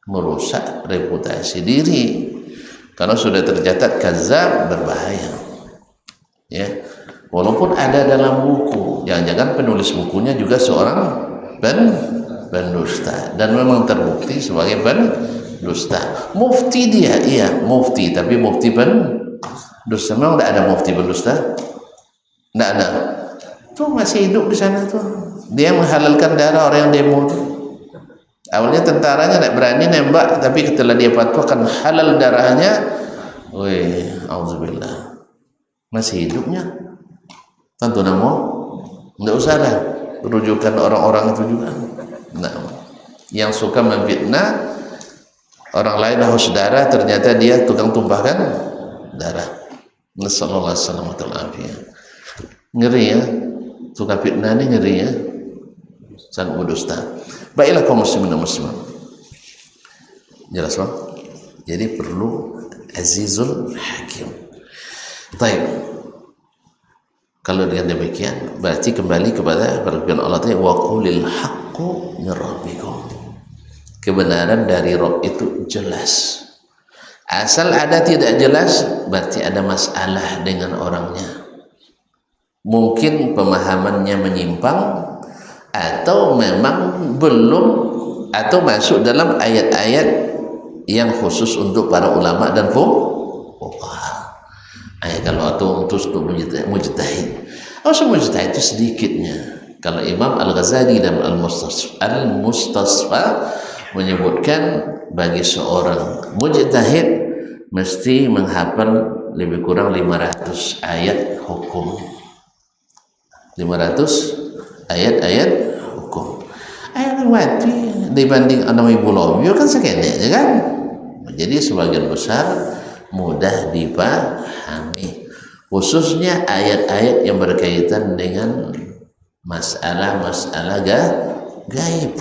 merusak reputasi diri. Karena sudah tercatat kadzab, berbahaya. Ya. Walaupun ada dalam buku, jangan-jangan penulis bukunya juga seorang pendusta dan memang terbukti sebagai pendusta. Mufti dia, iya mufti, tapi mufti pendusta. Memang tidak ada mufti pendusta, tidak ada. Tuh masih hidup di sana tuh. Dia menghalalkan darah orang yang demo tuh. Awalnya tentaranya tidak berani nembak, tapi setelah dia fatwakan halal darahnya, wih, auzubillah, masih hidupnya. Tentu namo, tidak usah lah rujukan orang-orang itu juga. Nah, yang suka memfitnah orang lain haus darah, ternyata dia tukang tumpahkan darah. Nasallallahu alaihi wasallam. Ngeri ya, suka fitnah ini ngeri ya, sangat berdusta. Baiklah kaum muslimin dan muslimat. Jelas bang? Jadi perlu azizul hakim. Baik. Kalau dengan demikian berarti kembali kepada firman Allah Ta'ala, wa qulil haqqu min rabbikum. Kebenaran dari Rabb itu jelas. Asal ada tidak jelas berarti ada masalah dengan orangnya. Mungkin pemahamannya menyimpang, atau memang belum, atau masuk dalam ayat-ayat yang khusus untuk para ulama dan fuqaha. Kalau untuk mujtahid, mujtahid itu sedikitnya. Kalau Imam Al-Ghazali dan Al-Mustasfa menyebutkan bagi seorang mujtahid mesti menghafal lebih kurang 500 ayat hukum. 500 ayat-ayat hukum. Ayat mati dibanding anak ibu lawyer kan sekene aja kan. Jadi sebagian besar mudah dipahami, khususnya ayat-ayat yang berkaitan dengan masalah-masalah gaib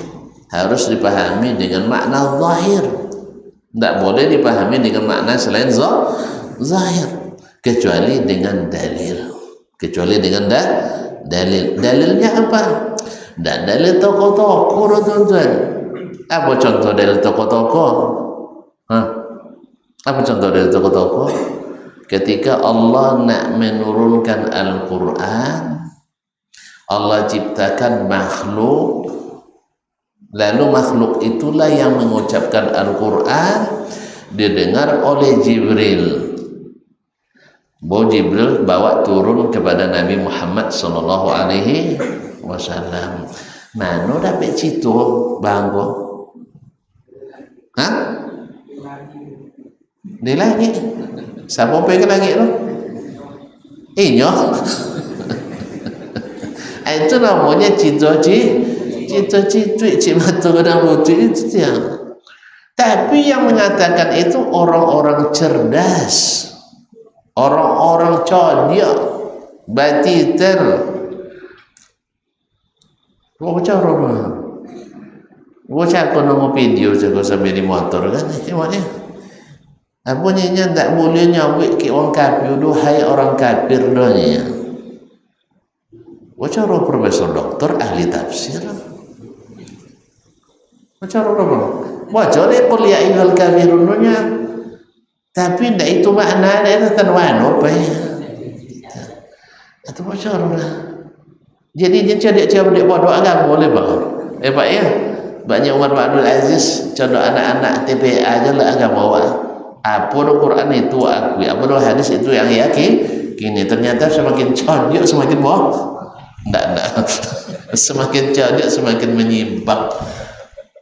harus dipahami dengan makna zahir, tidak boleh dipahami dengan makna selain zahir, kecuali dengan dalil. Dalilnya apa? Dan dalil tokoh-tokoh, tuan-tuan. Apa contoh dalil tokoh-tokoh? Apa contoh dari tokoh-tokoh? Ketika Allah nak menurunkan Al-Quran, Allah ciptakan makhluk, lalu makhluk itulah yang mengucapkan Al-Quran, didengar oleh Jibril. Jibril bawa turun kepada Nabi Muhammad sallallahu alaihi wasallam. Mana dapat citu banggo? Hah? Di langit. Siapa pergi ke langit tu? Inyo. Itu namanya cita-cita mata orang putih itu dia. Tapi yang mengatakan itu orang-orang cerdas, orang-orang cerdik, batiter. Gua bicara apa? Gua cakap nama video jago sambil di motor kan? Gimana? Apanya tak boleh nyawik ke orang kafir, duhai orang kafir doanya. Wacara profesor doktor ahli tafsir. Wacara apa? Wacara kuliah ilal kafirun doanya. Tapi tidak itu makna dia tanwan apa ya? Atau wacara. Jadi dia cerdik-cerdik bodoh agak boleh bang. Pak ya. Banyak Umar Abdul Aziz contoh anak-anak TPA aja lah agak bawa. Apa do Quran itu akui, apa do hadis itu yang yakin. Kini ternyata semakin cerdik semakin bohong. Tidak. Semakin cerdik semakin menyimpang.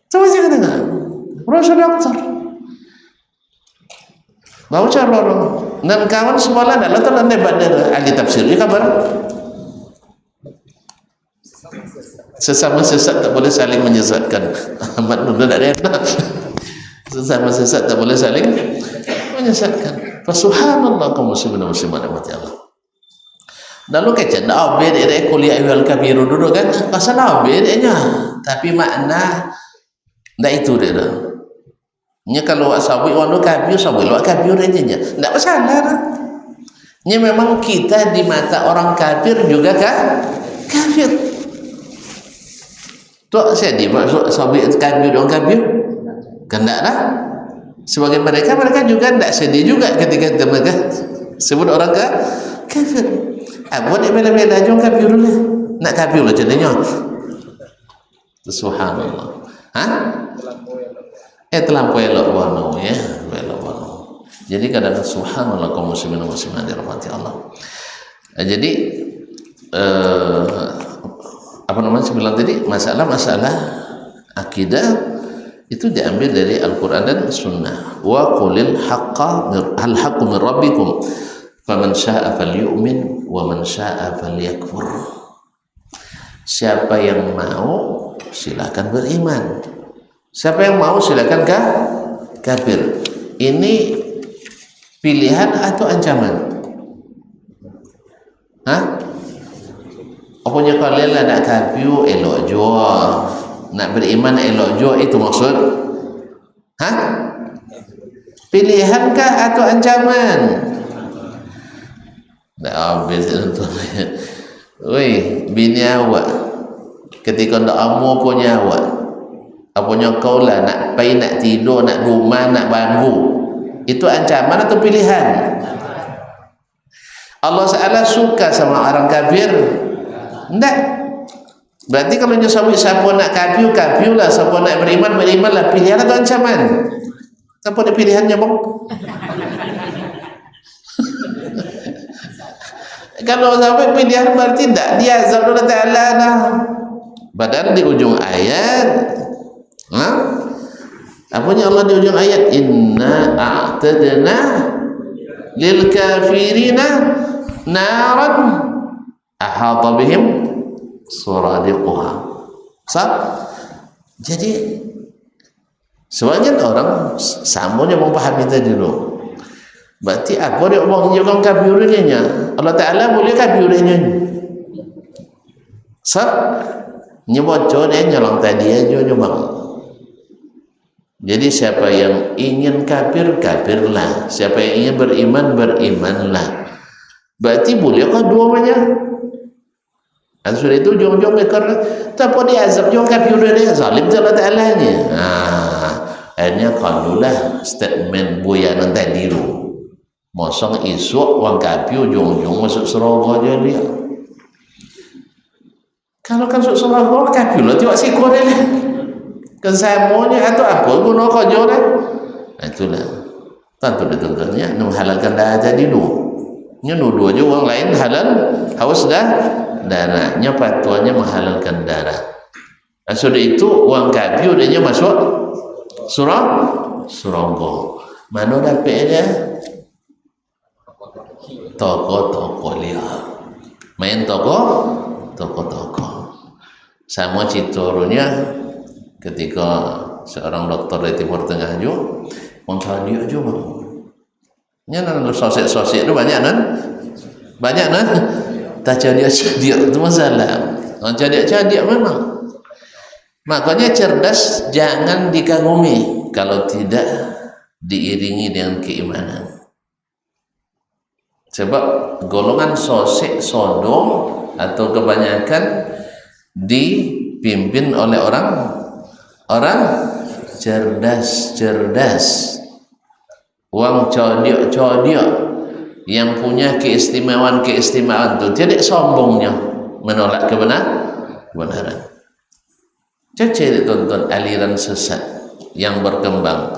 Coba jangan dengar. Profesor doktor. Bawa cara dan kawan sekolah dah latar anda badar ahli tafsir. Ini kabar. Sesama sesat tak boleh saling menyesatkan. Ahmad Nur tidak ada. Sesama sesat tak boleh saling menyesatkan. Subhanallah kaum muslimin dan muslimat rahmati Allah. Lalu kecek dah beda kuliah wal kabiru dulu kan pasal bedanya, tapi makna ndak itu dia dah. Nya kalau sawi wanu kabir sawi lu kabir aja nya. Ndak masalah. Nya memang kita di mata orang kafir juga kan kafir. Tuh saya dimaksud sawi kabir orang kafir. Kan tak lah. Sebagian mereka juga tidak sedih juga ketika mereka sebut orang kafir. Apa dia bela-bela jom kafir lah. Nak kafir lah jadinya. Subhanallah. Hah? Terlampau elok wano ya, elok wano. Jadi kadang subhanallah kaum muslimin dan muslimat dirahmati Allah. Jadi apa namanya saya bilang tadi, masalah akidah itu diambil dari Al-Quran dan Sunnah. Wa qulil haqqu min rabbikum faman syaa'a falyu'min wa man syaa'a falyakfur. Siapa yang mau silakan beriman, siapa yang mau silakan kafir. Ini pilihan atau ancaman? Apanya kalian lah nak kafir elok jua, nak beriman elok jua, itu maksud? Pilihankah atau ancaman? Dah habis itu. Woi, bini awak ketika ndak amu punya awak, apanya kau lah nak pai, nak tidur, nak rumah, nak bambu, itu ancaman atau pilihan? Allah Ta'ala suka sama orang kafir? Enggak. Berarti kalau nyusawi siapa nak kafir lah, siapa nak beriman lah. Pilihan atau ancaman? Apa ada pilihannya bang? Kalau sampai pilihan berarti tidak dia azab Allah Ta'ala nah. Padahal di ujung ayat apanya Allah di ujung ayat, inna a'tadna lil kafirina naran ahata bihim suradiquha. Jadi sebagian orang sambungnya memahami tadi dulu. Berarti apa dia orang yang kafirnya? Allah Ta'ala boleh kafirnya. Nyebocor dia nyolong tadi aja nyobang. Jadi siapa yang ingin kafir, kafirlah. Siapa yang ingin beriman, berimanlah. Berarti bolehkah dua-duanya? Dan sudah itu ujung-ujung mereka tak apa dia azab juga kafir dia zalim Allah Ta'ala nya. Akhirnya kalulah statement buyanan tadi dulu. Mosong esok orang kafir ujung-ujung masuk surga dia dia. Kalau kan masuk surga kafir lah tiwak sikor dia. Kesamunya atau apa guna kau jore. Itulah. Tentu ditentunya menghalalkan darah tadi dulu. Nya nuduh aja orang lain halal haus darahnya, patuannya menghalalkan darah. Sudah itu orang kafir dia masuk surga. Mana dapatnya? Toko-toko liar. Main toko-toko. Sama citornya ketika seorang dokter dari Timur Tengah juga mengkaji aja bang. Nya nan sosek-sosek itu banyak nan. Tak cadia-cadia itu masalah. Cadia-cadia memang. Makanya cerdas jangan dikagumi kalau tidak diiringi dengan keimanan. Sebab golongan sosek sodom atau kebanyakan dipimpin oleh orang cerdas. Uang codiok yang punya keistimewaan itu tidak sombongnya menolak kebenaran. Cece tonton aliran sesat yang berkembang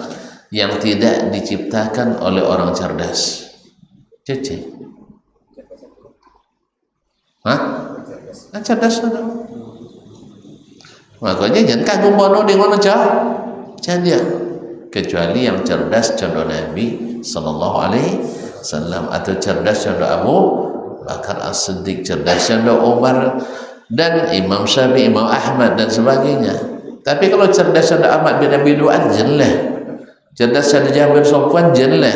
yang tidak diciptakan oleh orang cerdas. Cece. Cerdas ada. Makanya jangan kagum bono dengan dia. Kecuali yang cerdas contoh Nabi sallallahu alaihi wasallam atau cerdas contoh Abu Bakar As-Siddiq, cerdas contoh Umar dan Imam Syafi'i, Imam Ahmad dan sebagainya. Tapi kalau cerdas contoh Ahmad bin Abi Du'ad jelah. Cerdas contoh Jabir Sofwan jelah.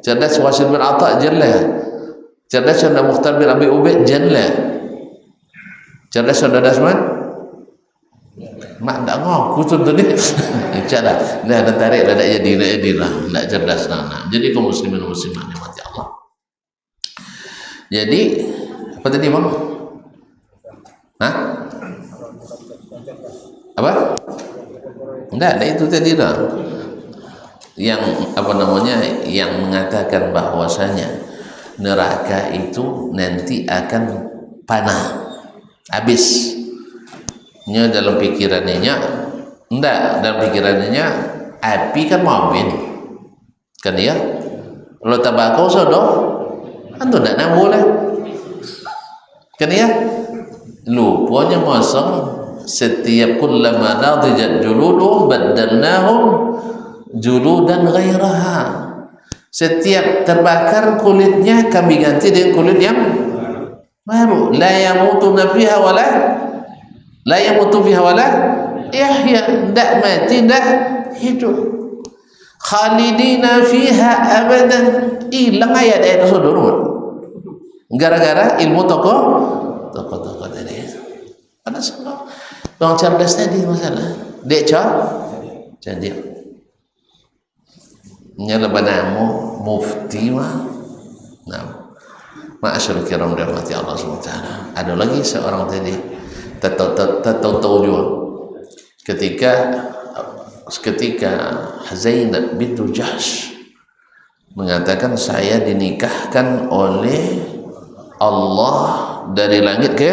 Cerdas Wasil bin Atta jelah. Cerdas contoh Mukhtar bin Abi Ubaid jelah. Cerdas contoh Dasman mak tak ngaku contoh ni. Cara dah tarik dah tak jadilah tak cerdas nak. Jadi kaum muslimin dan muslimat mati Allah. Jadi apa tadi bang? Apa? Enggak, itu tadi dah. yang yang mengatakan bahwasanya neraka itu nanti akan panah habis. Nya dalam pikirannya dalam pikirannya api kan mawin kan ya, kalau tabako sodoh antu ndak boleh kan ya, lupanya mosong setiap kullama nadijat juluduhum baddalnahum juludan ghairaha, setiap terbakar kulitnya kami ganti dengan kulit yang baru. La yamutuna fiha wala la yamutu fiha wala yahya, ndak mati ndak hidup, khalidina fiha abadan. Hilang ayat tersebut gara-gara ilmu tokoh tadi. Ada semua orang cerdas tadi masalah dek jadi nyala banamu mufti mah. Nah, ma'asyarul kiram rahmati Allah SWT. Ada lagi seorang tadi tahu juga ketika Zainab bintu Jahsh mengatakan saya dinikahkan oleh Allah dari langit ke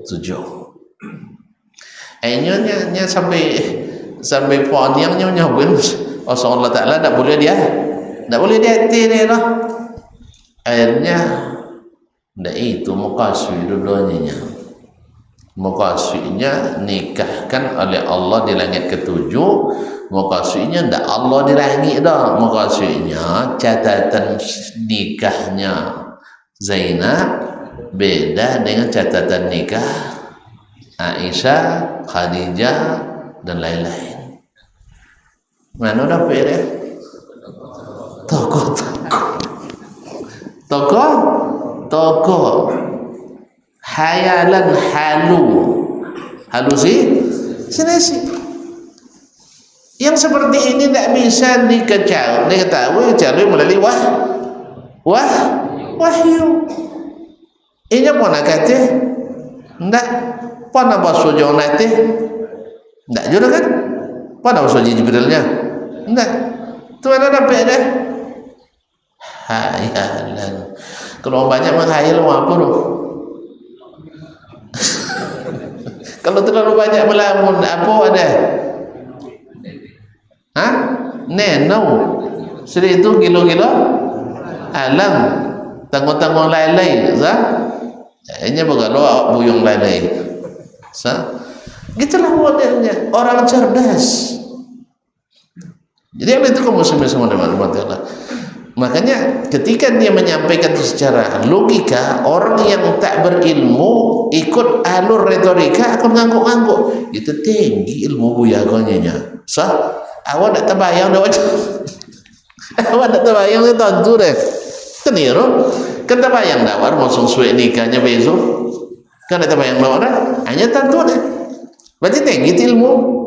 7. Nya sampai pohon yang nyawin Allah Ta'ala tidak boleh dia lah. Akhirnya tidak itu mukaswi dua-duanya, mukaswinya nikahkan oleh Allah di langit ke-7, mukaswinya tidak Allah di langit dah, mukaswinya catatan nikahnya Zainab beda dengan catatan nikah Aisyah, Khadijah dan lain-lain. Mana dapat ya? Tokoh hayalan halusinasi yang seperti ini tidak bisa diketahui kecuali melalui wahyu. Ini pun kata ndak pada bahasa jauh nanti ndak juga kan pada bahasa Jibrilnya ndak tu ada dapat dah hayalan. Kalau banyak menghayal apa loh? Kalau terlalu banyak melamun apa ada? Nenau sedih itu kilo-kilo alam tanggung-tanggung lain-lain ini bagalo buyung lain-lain gitulah modelnya orang cerdas. Jadi apa itu kamu semua teman-teman. Makanya ketika dia menyampaikan itu secara logika, orang yang tak berilmu ikut alur retorika akan mengangguk-angguk. Itu tinggi ilmu buyagonya. Awak tak terbayang dah wajah. Awak tak terbayang dia tentu deh. Keniru. Kan terbayang dah war langsung suai nikahnya besok. Kan tak terbayang dah orang. Hanya tentu deh. Berarti tinggi ilmu.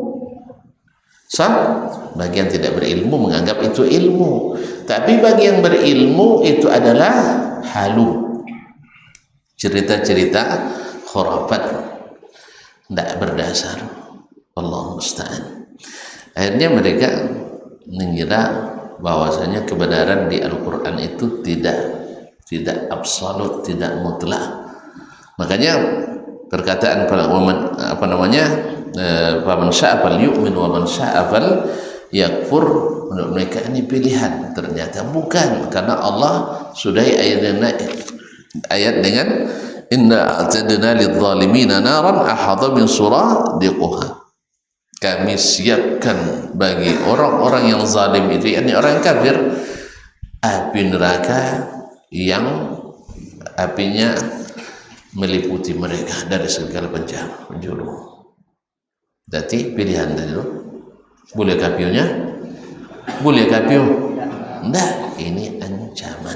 Bagi yang tidak berilmu menganggap itu ilmu, tapi bagi yang berilmu itu adalah halu, cerita-cerita khurafat tidak berdasar. Allah musta'an. Akhirnya mereka mengira bahwasanya kebenaran di Al-Quran itu tidak absolut, tidak mutlak. Makanya perkataan faman syaa falyu'min wa man syaa falyakfur, menurut mereka ini pilihan. Ternyata bukan, karena Allah sudah ayat dengan inna a'tadna lidh-dhalimina naran ahata min suradiquha. Kami siapkan bagi orang-orang yang zalim itu, yakni orang kafir, api neraka yang apinya meliputi mereka dari segala penjuru. Jadi pilihan tadi itu boleh kapiunya, boleh kapiu, enggak, ini ancaman.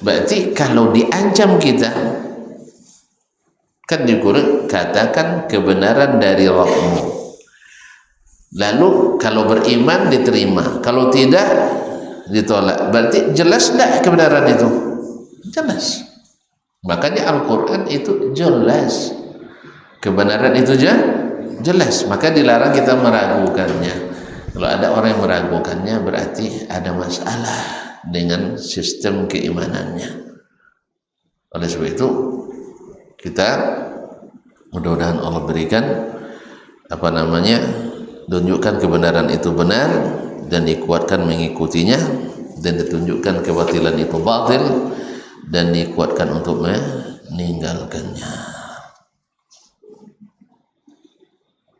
Berarti kalau diancam kita, kan dikurang katakan kebenaran dari Rabbmu. Lalu kalau beriman diterima, kalau tidak ditolak. Berarti jelas enggak kebenaran itu? Jelas. Makanya Al-Quran itu jelas. Kebenaran itu jelas, maka dilarang kita meragukannya. Kalau ada orang yang meragukannya berarti ada masalah dengan sistem keimanannya. Oleh sebab itu kita mudah-mudahan Allah berikan tunjukkan kebenaran itu benar dan dikuatkan mengikutinya, dan ditunjukkan kebatilan itu batil dan dikuatkan untuk meninggalkannya.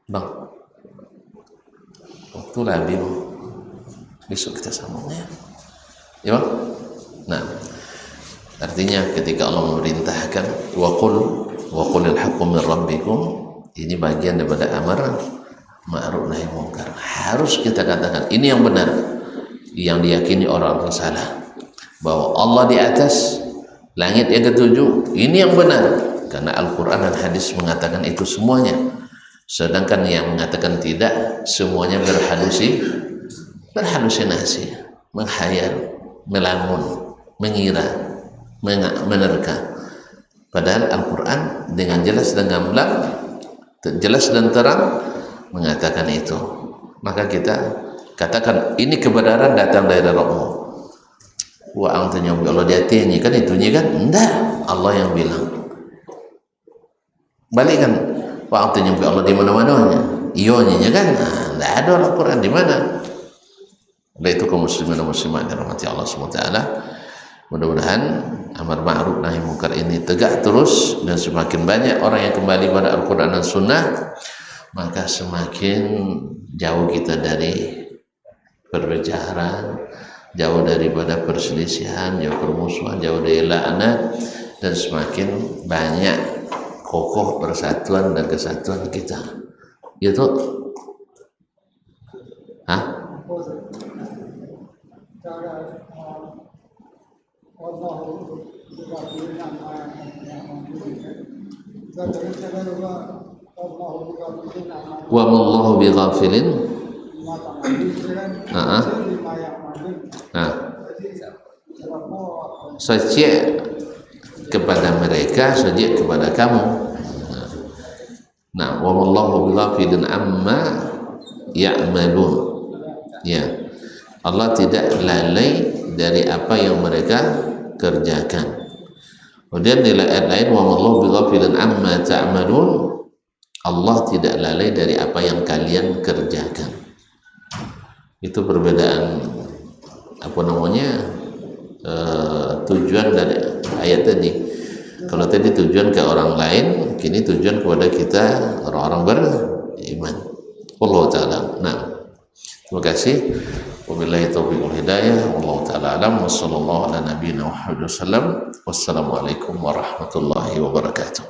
Bang, waktu lebih besok kita sambungnya ya Bang. Nah, artinya ketika Allah memerintahkan waqulil haqqu min rabbikum, ini bagian daripada amar ma'ruf nahi munkar. Harus kita katakan ini yang benar, yang diyakini orang salah, bahwa Allah di atas langit yang ketujuh, ini yang benar karena Al-Quran dan hadis mengatakan itu semuanya. Sedangkan yang mengatakan tidak, semuanya berhalusinasi, menghayal, melamun, mengira, menerka. Padahal Al-Quran dengan jelas dan gamblang, jelas dan terang mengatakan itu. Maka kita katakan ini kebenaran datang dari Rabbmu. Wa antanya Allah diatinya kan itunya kan? Enggak, Allah yang bilang. Balik kan? Wa antanya Allah di mana-mananya. Ionya kan? Enggak ada Al-Quran di mana? Oleh itu kaum muslimin dan muslimat dirahmati Allah SWT, mudah-mudahan amar ma'ruf nahi munkar ini tegak terus, dan semakin banyak orang yang kembali pada Al-Quran dan Sunnah, maka semakin jauh kita dari perpecahan, jauh daripada perselisihan, jauh permusuhan, jauh dari laknat, dan semakin banyak kokoh persatuan dan kesatuan kita. Itu wa mallahu bighafilin sejak kepada mereka, sejak kepada kamu. Nah, wa mallahu bighafilin amma ya'malun. Ya, Allah tidak lalai dari apa yang mereka kerjakan. Kemudian di ayat lain, wa mallahu bighafilin amma ta'malun, Allah tidak lalai dari apa yang kalian kerjakan. Itu perbedaan tujuan dari ayat tadi. Kalau tadi tujuan ke orang lain, kini tujuan kepada kita orang-orang beriman. Wallahu ta'ala. Nah, terima kasih. Wabillahi taufiq wal hidayah. Wallahu ta'ala alam. Wassallallahu ala nabiyina Muhammad wasallam. Wassalamualaikum warahmatullahi wabarakatuh.